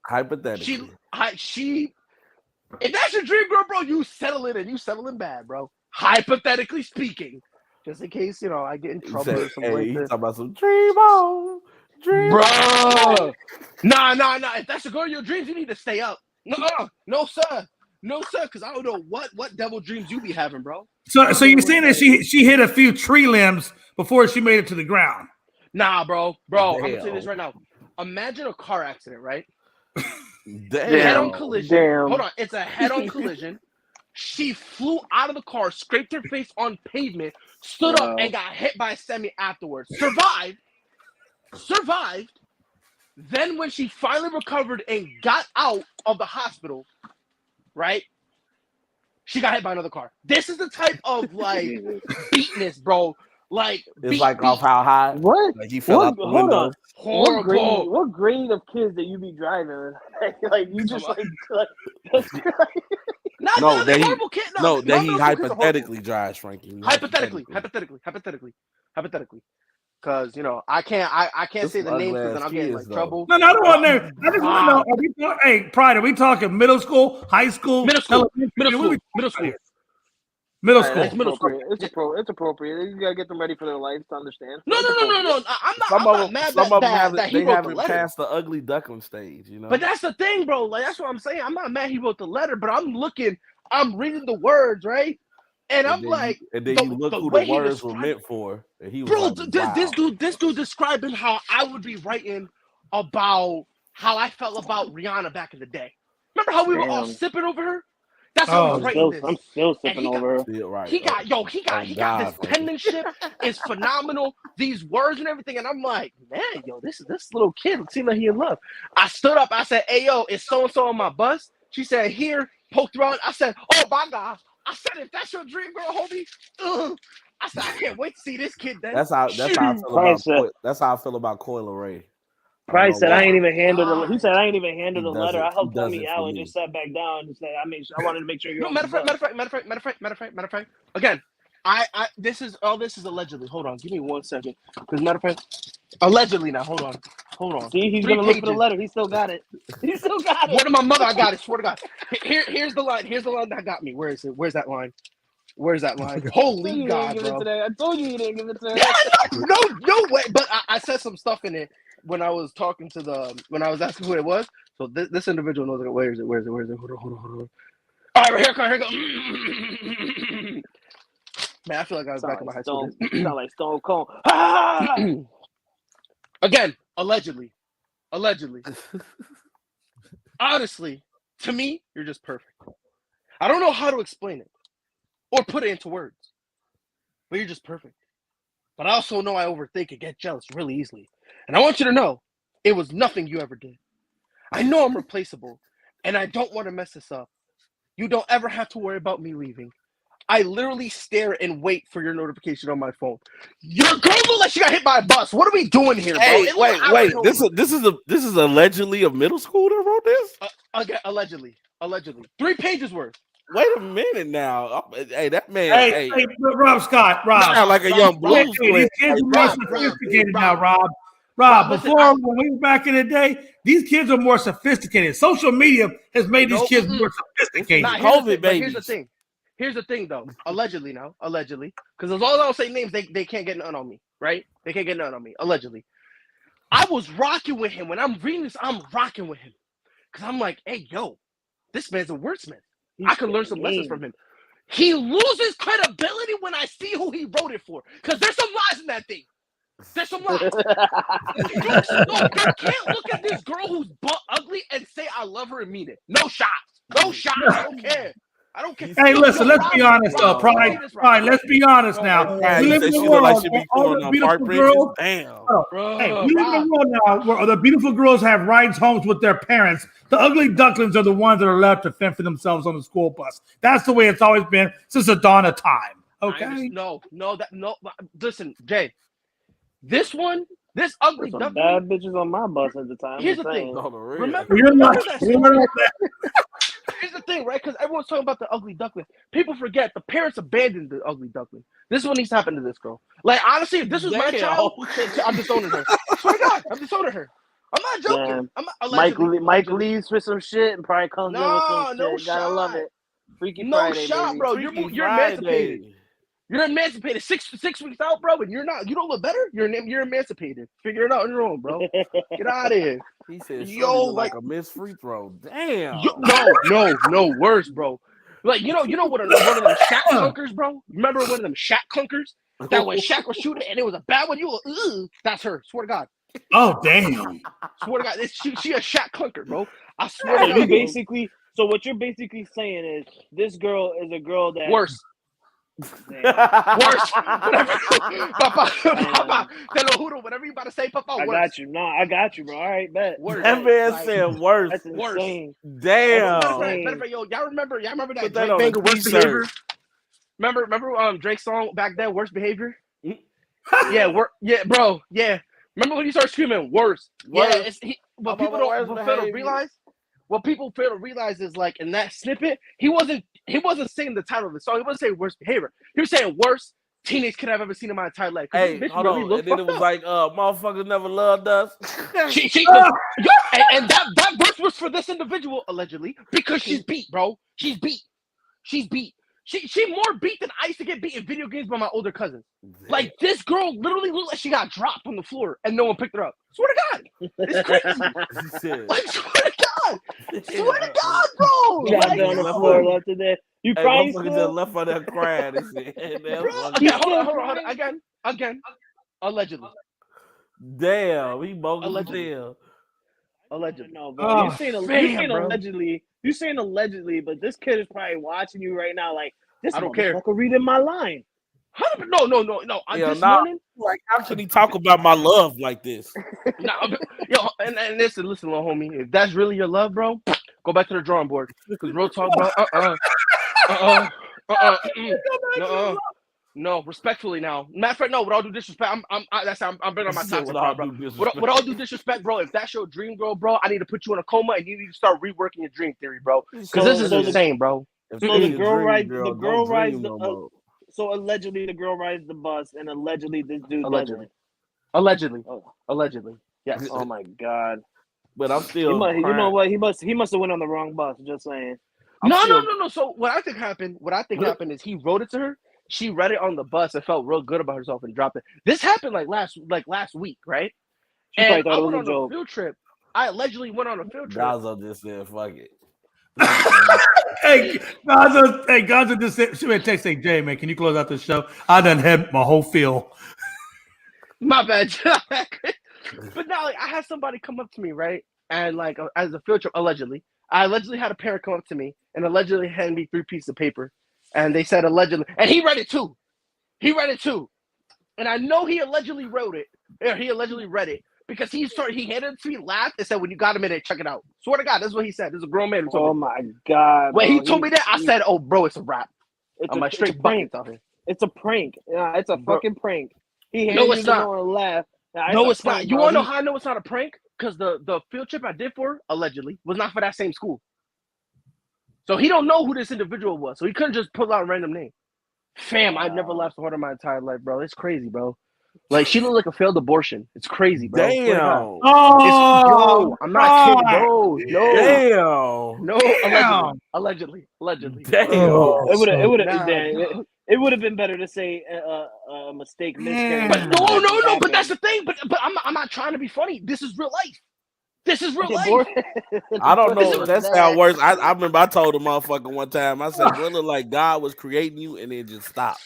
she, if that's your dream girl, bro, you settle it and you settle in bad, bro. Hypothetically speaking, just in case I get in trouble or something like that. Talking about some dream on, bro. Nah. If that's the girl of your dreams, you need to stay up. No, sir, because I don't know what devil dreams you be having, bro. So you're saying that she hit a few tree limbs before she made it to the ground? Nah, bro. I'm gonna say this right now. Imagine a car accident, right? Head-on collision. Damn. Hold on, it's a head-on collision. She flew out of the car, scraped her face on pavement, stood up, and got hit by a semi afterwards. Survived. Then when she finally recovered and got out of the hospital, right? She got hit by another car. This is the type of beatness, bro. It's off how high? What? Like he fell out the window. Horrible. What grade of kids that you be driving? You just No, that he hypothetically drives, Frankie. Hypothetically. Because I can't say the names because then I'll get in trouble. No, I don't want names. I just want to know. Hey, Pride, are we talking middle school, high school, middle school? Middle school. It's middle school. It's appropriate. You gotta get them ready for their lives to understand. No. I'm not mad that he wrote the letter. Passed the ugly duckling stage, But that's the thing, bro. That's what I'm saying. I'm not mad he wrote the letter, but I'm reading the words, right? And I'm like, and then you look who the words were meant for, and he was wow. This dude describing how I would be writing about how I felt about Rihanna back in the day. Remember how we were all sipping over her? That's how he's writing this. I'm still And sipping over her. He got this penmanship is phenomenal. These words and everything, and I'm like, man, yo, this little kid seemed like he in love. I stood up. I said, "Hey, yo, is so and so on my bus?" She said, "Here." Poked around. I said, "Oh my God." I said, "If that's your dream girl, homie." I said, "I can't wait to see this kid." Then That's how I feel about Coil Ray. Price said, "I ain't even handled the." He said, "I ain't even handled the letter. I helped Tommy out and just sat back down and said, I wanted to make sure you're." No, matter of fact. Again, this is allegedly. Hold on, give me 1 second. Because matter of fact, allegedly now. Hold on. See, he's gonna look for the letter. He still got it. Word of my mother, I got it. Swear to God. Here's the line. Here's the line that got me. Where is it? Where's that line? Holy God, bro! I told you didn't give it to her. No way. But I said some stuff in it when I was talking to when I was asking who it was. So this individual knows it. Where is it? Hold on. All right, here it goes. Man, I feel like I was back in my high school. Sound like Stone Cold. Again, allegedly. Honestly, to me, you're just perfect. I don't know how to explain it or put it into words, but you're just perfect. But I also know I overthink and get jealous really easily. And I want you to know, it was nothing you ever did. I know I'm replaceable, and I don't want to mess this up. You don't ever have to worry about me leaving. I literally stare and wait for your notification on my phone. Your girl look like she got hit by a bus. What are we doing here, bro? Hey, wait. This is allegedly a middle school that wrote this? Okay, allegedly. 3 pages worth. Wait a minute now. Hey, that man. Hey, Rob Scott. Sound like a young blues player. These kids are more sophisticated now, Rob. Before when we were back in the day, these kids are more sophisticated. Social media has made these kids more sophisticated. COVID babies. Here's the thing, though. Allegedly, because as long as I don't say names, they can't get nothing on me, right? They can't get nothing on me. Allegedly, I was rocking with him when I'm reading this. I'm rocking with him because I'm like, hey, yo, this man's a wordsmith. I can learn some lessons from him. He loses credibility when I see who he wrote it for because there's some lies in that thing. There's some lies. You can't look at this girl who's butt ugly and say I love her and mean it. No shots. I don't care. Hey, listen, let's be honest, though. Pride, let's be honest now. We live in a world where all the beautiful girls. Hey, we live in a world now where the beautiful girls have rides home with their parents. The ugly ducklings are the ones that are left to fend for themselves on the school bus. That's the way it's always been since the dawn of time. Okay? No. Listen, Jay. This ugly duckling. Bad bitches on my bus at the time. Here's the thing. Remember Here's the thing, right? Because everyone's talking about the ugly duckling. People forget the parents abandoned the ugly duckling. This is what needs to happen to this girl. Like, honestly, if this was my child, I'm disowning her. Swear to God, I'm disowning her. I'm not joking. I'm not, Mike leaves for some shit and probably comes in with some shit. Gotta love it. Freaky Friday, shot, baby. Bro. You're emancipated. You're emancipated. Six weeks out, bro, and you're not. You don't look better. You're emancipated. Figure it out on your own, bro. Get out of here. He said, "Yo, like a missed free throw." Damn. No, worse, bro. Like you know what? One of them Shaq clunkers, bro. Remember one of them Shaq clunkers that when Shaq was shooting and it was a bad one? You were, that's her. Swear to God. Oh damn. Swear to God, she a Shaq clunker, bro. I swear to God. So what you're basically saying is this girl is a girl that worse. Worse. Papa, whatever you about to say, Papa. I got you. No, I got you, bro. All right, bet. Worse. That man said worse. That's insane. Damn. Yo, y'all remember that Drake banger, Worst Behavior? Remember Drake's song back then, Worst Behavior? Yeah, bro. Yeah. Remember when you started screaming worse? Yeah. What people fail to realize. What people fail to realize is, like, in that snippet, he wasn't saying the title of the song. He wasn't saying Worst Behavior. He was saying worst teenage kid I've ever seen in my entire life. Hey, hold on. And then it was like, motherfuckers never loved us. And that verse was for this individual, allegedly, because she's beat, bro. She's beat. She more beat than I used to get beat in video games by my older cousins. Like, this girl literally looked like she got dropped on the floor and no one picked her up. Swear to God. It's crazy. Like, swear to God, bro. You got on the floor left today. You crying still? Just left on that crying. Hold on. Again. Allegedly. Damn, he bogus as hell. Allegedly. No, bro. Oh, You're saying bro. allegedly. You're saying allegedly, but this kid is probably watching you right now. Like this I don't care. motherfucker reading my line. No. Yeah, This nah, morning, like, how can he talk about my love like this? yo, and listen, little homie. If that's really your love, bro, go back to the drawing board. Because real talk, bro. No, respectfully now. Matter of fact, no. With all due disrespect, I'm better on my toxic part, bro. With all due disrespect, bro. If that's your dream, bro, I need to put you in a coma and you need to start reworking your dream theory, bro. Because this is insane, bro. So the girl rides the. So allegedly the girl rides the bus, and allegedly this dude doesn't. Allegedly. Yes. Oh my god. But I'm still. You know what? He must have went on the wrong bus. Just saying. No. So what I think happened is he wrote it to her. She read it on the bus and felt real good about herself and dropped it. This happened like last week, right? She and thought I it went was on a a joke. field trip. I allegedly went on a field trip. Gaza just said, "Fuck it." Gaza just said, she made a text saying, Jay, man, can you close out the show? I done had my whole feel. My bad. But now, like, I had somebody come up to me, right? And like, as a field trip, allegedly, I allegedly had a parent come up to me and allegedly handed me 3 pieces of paper, and they said allegedly, and he read it too. And I know he allegedly wrote it. Or he allegedly read it because he handed it to me, laughed, and said, "When you got a minute, check it out." Swear to God, that's what he said. This is a grown man who told me. Oh my god! When he told me that, I said, "Oh, bro, it's a wrap." I'm like straight prank. buckets out here. It's a prank. Yeah, it's a fucking prank. He No, it's not. And laugh. No, it's not. You want to know how I know it's not a prank? Because the field trip I did for, allegedly, was not for that same school. So he don't know who this individual was. So he couldn't just pull out a random name. Fam, I've never laughed so hard in my entire life, bro. It's crazy, bro. Like, she looked like a failed abortion. It's crazy, bro. Damn. Yo, I'm not kidding, bro. No. Damn. Allegedly. Damn. It would have been better to say a mistake, miscarriage. But no. But that's the thing. But I'm not trying to be funny. This is real life. I don't know. That sounds worse. I remember I told a motherfucker one time. I said, "Bro, it look like God was creating you and it just stopped."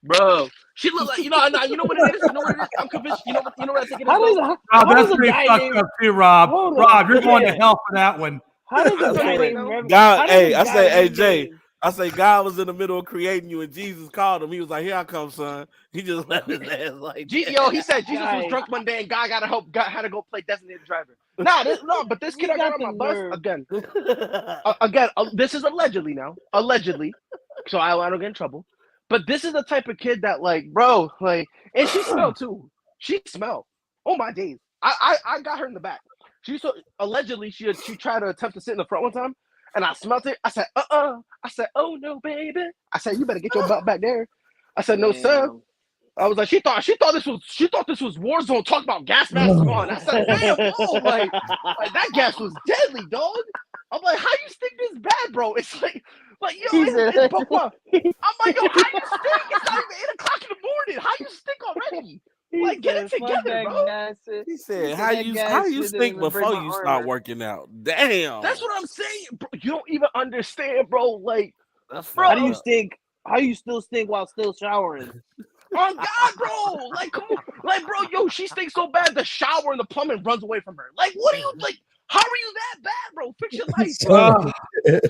Bro, she looked like you know what it is. You know what it is. I'm convinced. You know what I think it is. Rob, that's pretty fucked up too, Rob. Rob, you're going to hell for that one. How does a guy named God? Hey, I say, hey Jay. I say God was in the middle of creating you, and Jesus called him. He was like, "Here I come, son." He just left his ass like. He said Jesus was drunk one day, and God got to help. God had to go play designated driver. But this kid I got on my bus again. This is allegedly now. Allegedly, so I don't get in trouble. But this is the type of kid that, like, bro, like, and she smelled too. She smelled. Oh my days! I got her in the back. Allegedly she tried to attempt to sit in the front one time. And I smelled it. I said, I said, "Oh no, baby." I said, "You better get your butt back there." I said, "No, sir." I was like, she thought this was Warzone. Talk about gas masks on. I said, "Damn, bro, like that gas was deadly, dog." I'm like, "How you stink this bad, bro?" It's like yo, it's Pokemon. I'm like, "Yo, how you stink? It's not even 8:00 in the morning. How you stink already?" Like, get it together, bro. He said, "How you stink before you start working out?" Damn. That's what I'm saying, bro. You don't even understand, bro. Like, bro, how do you stink? How you still stink while still showering? Oh God, bro! Like, come on, like, bro, yo, she stinks so bad the shower and the plumbing runs away from her. Like, what are you like? How are you that bad, bro? Fix your life, bro.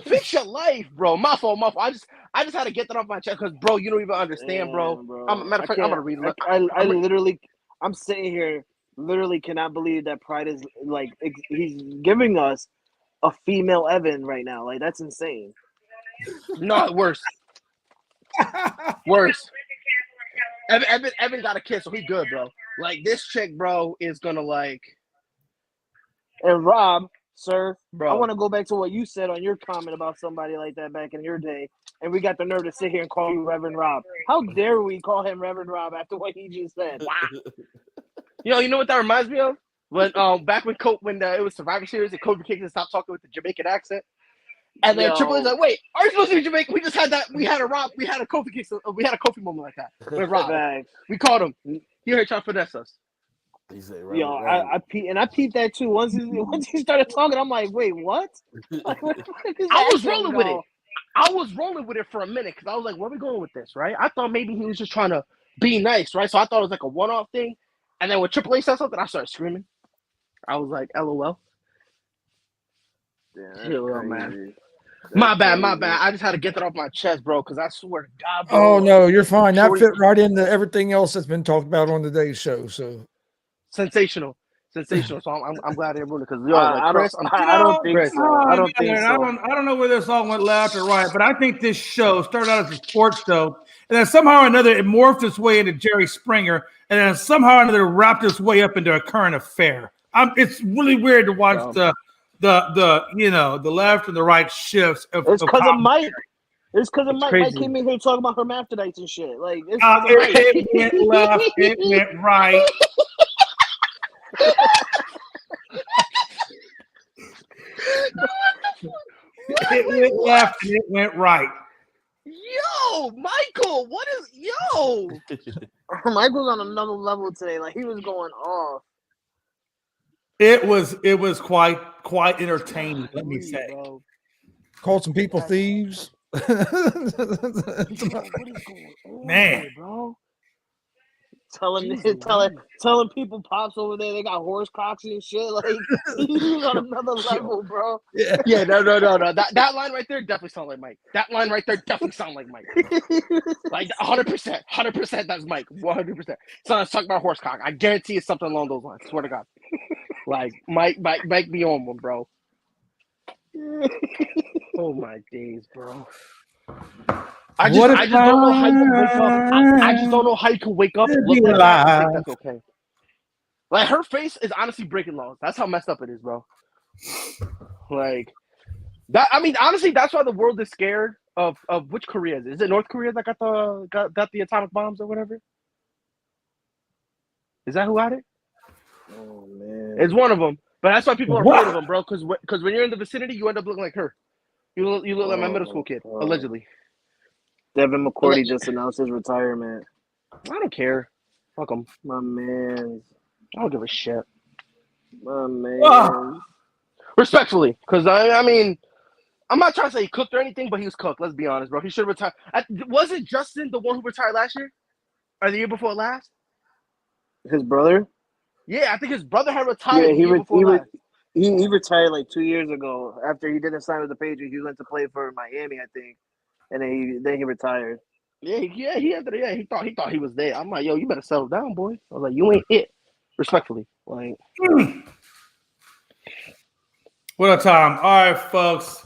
Fix your life, bro. My fault. I just had to get that off my chest because, bro, you don't even understand, bro. Matter of fact, I'm gonna read it. I'm sitting here, literally cannot believe that Pride is like he's giving us a female Evan right now. Like, that's insane. No, worse. Evan got a kid, so he good, bro. Like, this chick, bro, is gonna like. And Rob, sir, bro, I want to go back to what you said on your comment about somebody like that back in your day, and we got the nerve to sit here and call you Reverend Rob. How dare we call him Reverend Rob after what he just said? Wow. You know what that reminds me of? When back when it was Survivor Series and Kobe Kingston stopped talking with the Jamaican accent. And then Triple H's like, "Wait, are you supposed to be Jamaican?" We just had that. We had a Kofi Kingston. We had a Kofi moment like that with Rob. We called him. He heard trying to finesse us. Yo, I peeped that too. Once he started talking, I'm like, "Wait, what?" Like, I was rolling with it. I was rolling with it for a minute because I was like, "Where are we going with this?" Right? I thought maybe he was just trying to be nice, right? So I thought it was like a one-off thing. And then when Triple H said something, I started screaming. I was like, "LOL." that's Chill, crazy. man. That's My bad. crazy. I just had to get that off my chest, bro, because I swear to God, Oh bro. no, you're fine. That Shorty- fit right into everything else that's been talked about on today's show. So Sensational. So I'm glad they're ruined because Chris, I don't think Chris. so. I don't think I so. don't know where this all went left or right, but I think this show started out as a sports show, and then somehow or another it morphed its way into Jerry Springer, and then somehow or another wrapped its way up into a current affair. It's really weird to watch the left and the right shifts of It's because of commentary. Mike. It's because of Mike. crazy. Mike came in here talking about hermaphrodites and shit. Like it's It went left, it went right. It went left and it went right. Yo, Michael, what is yo? Michael's on another level today. Like he was going off. It was quite entertaining, let me say. Bro. called some people thieves. What is going on, Man. bro? Telling people pops over there they got horse cocks and shit. Like he's on another level, bro. Yeah, no. That line right there definitely sounds like Mike. That line right there definitely sounds like Mike. Like 100%, that's Mike. 100%. So let's talk about horsecock. I guarantee it's something along those lines. Swear to God. Like Mike be on one, bro. Oh my days, bro. I just don't know how you can wake up. I just don't know how you can wake up and look like that and think that's okay. Like her face is honestly breaking laws. That's how messed up it is, bro. Like that. I mean, honestly, that's why the world is scared of which Korea is it? Is it North Korea that got the atomic bombs or whatever? Is that who had it? Oh man, it's one of them. But that's why people are afraid of them, bro. Because when you're in the vicinity, you end up looking like her. You look like my middle school kid, allegedly. Devin McCourty just announced his retirement. I don't care. Fuck him. My man. I don't give a shit. My man. Respectfully, because I mean, I'm not trying to say he cooked or anything, but he was cooked. Let's be honest, bro. He should have retired. Wasn't Justin the one who retired last year? Or the year before last? His brother? Yeah, I think his brother had retired the year before last. He retired like 2 years ago after he didn't sign with the Patriots. He went to play for Miami, I think, and then he retired. Yeah, he thought he was there. I'm like, yo, you better settle down, boy. I was like, you ain't it. Respectfully, like. What a time! All right, folks,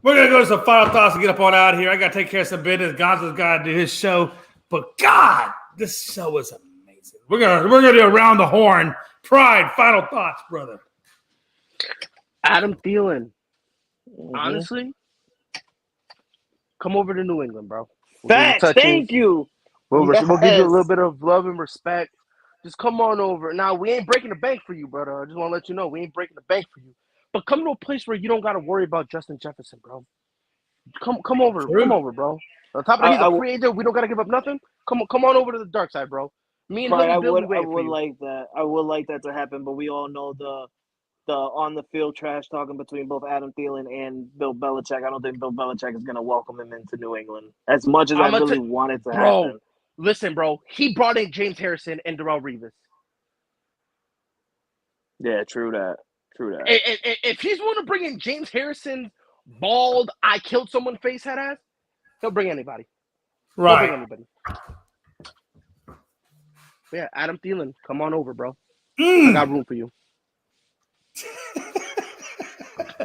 we're gonna go to some final thoughts and get up on out of here. I gotta take care of some business. Gonzo's gotta do his show, but God, this show is amazing. We're gonna do around the horn. Pride, final thoughts, brother. Adam Thielen, honestly, come over to New England, bro. Facts, thank you. We'll give you a little bit of love and respect. Just come on over. Now, we ain't breaking the bank for you, brother. I just want to let you know we ain't breaking the bank for you. But come to a place where you don't got to worry about Justin Jefferson, bro. Come over. True. Come over, bro. On top of that, he's a free agent. We don't got to give up nothing. Come on over to the dark side, bro. Me and I would like that. I would like that to happen, but we all know the on the field trash talking between both Adam Thielen and Bill Belichick. I don't think Bill Belichick is going to welcome him into New England as much as I really want it to happen. Listen, bro. He brought in James Harrison and Darrelle Revis. Yeah, true that. If he's willing to bring in James Harrison, bald, I killed someone face head ass, he'll bring anybody. Right. He'll bring anybody. But yeah, Adam Thielen, come on over, bro. I got room for you.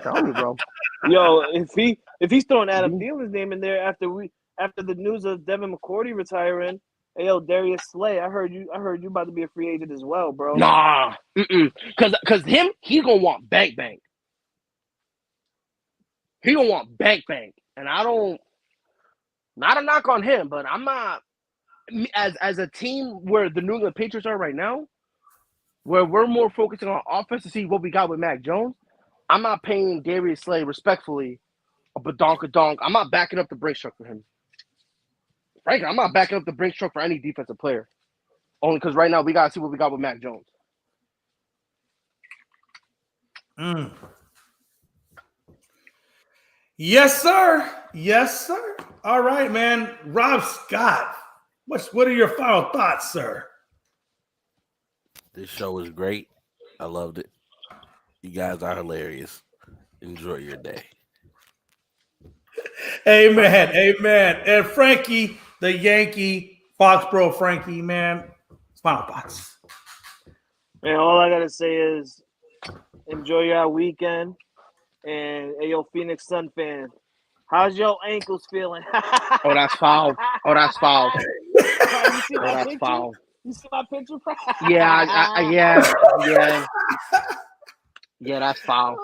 Tell me, bro. Yo, if he's throwing Adam Thielen's name in there after the news of Devin McCourty retiring, hey, yo, Darius Slay, I heard you about to be a free agent as well, bro. Nah, because him, he's gonna want bank. He gonna want bank, and I don't. Not a knock on him, but I'm not. As a team where the New England Patriots are right now, where we're more focusing on offense to see what we got with Mac Jones, I'm not paying Darius Slay respectfully a badonkadonk. I'm not backing up the Brinks truck for him. Frankly, I'm not backing up the Brinks truck for any defensive player. Only because right now we got to see what we got with Mac Jones. Yes, sir. Yes, sir. All right, man. Rob Scott, what are your final thoughts, sir? This show was great. I loved it. You guys are hilarious. Enjoy your day. Amen. Amen. And Frankie, the Yankee, Foxborough Frankie, man, final thoughts. Man, all I gotta say is enjoy your weekend. And hey, yo, Phoenix Sun fan, how's your ankles feeling? Oh, that's foul. Oh, that's foul. You see Oh, my that's picture? foul. You see my picture? Yeah, that's foul.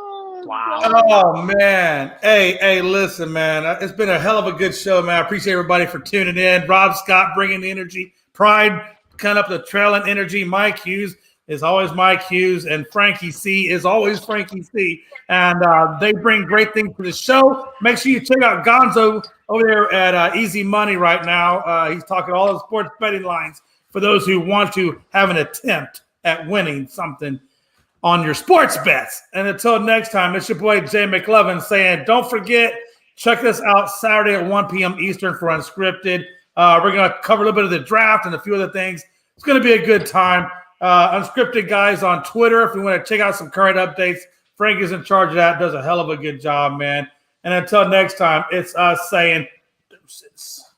Wow. Oh, man. Hey, listen, man. It's been a hell of a good show, man. I appreciate everybody for tuning in. Rob Scott bringing the energy. Pride kind of up the trail and energy. Mike Hughes is always Mike Hughes. And Frankie C is always Frankie C. And they bring great things to the show. Make sure you check out Gonzo over there at Easy Money right now. He's talking all the sports betting lines for those who want to have an attempt at winning something on your sports bets. And until next time, it's your boy Jay McLovin saying, don't forget, check us out Saturday at 1 p.m. Eastern for Unscripted. We're going to cover a little bit of the draft and a few other things. It's going to be a good time. Unscripted guys on Twitter, if you want to check out some current updates, Frank is in charge of that, does a hell of a good job, man. And until next time, it's us saying deuces.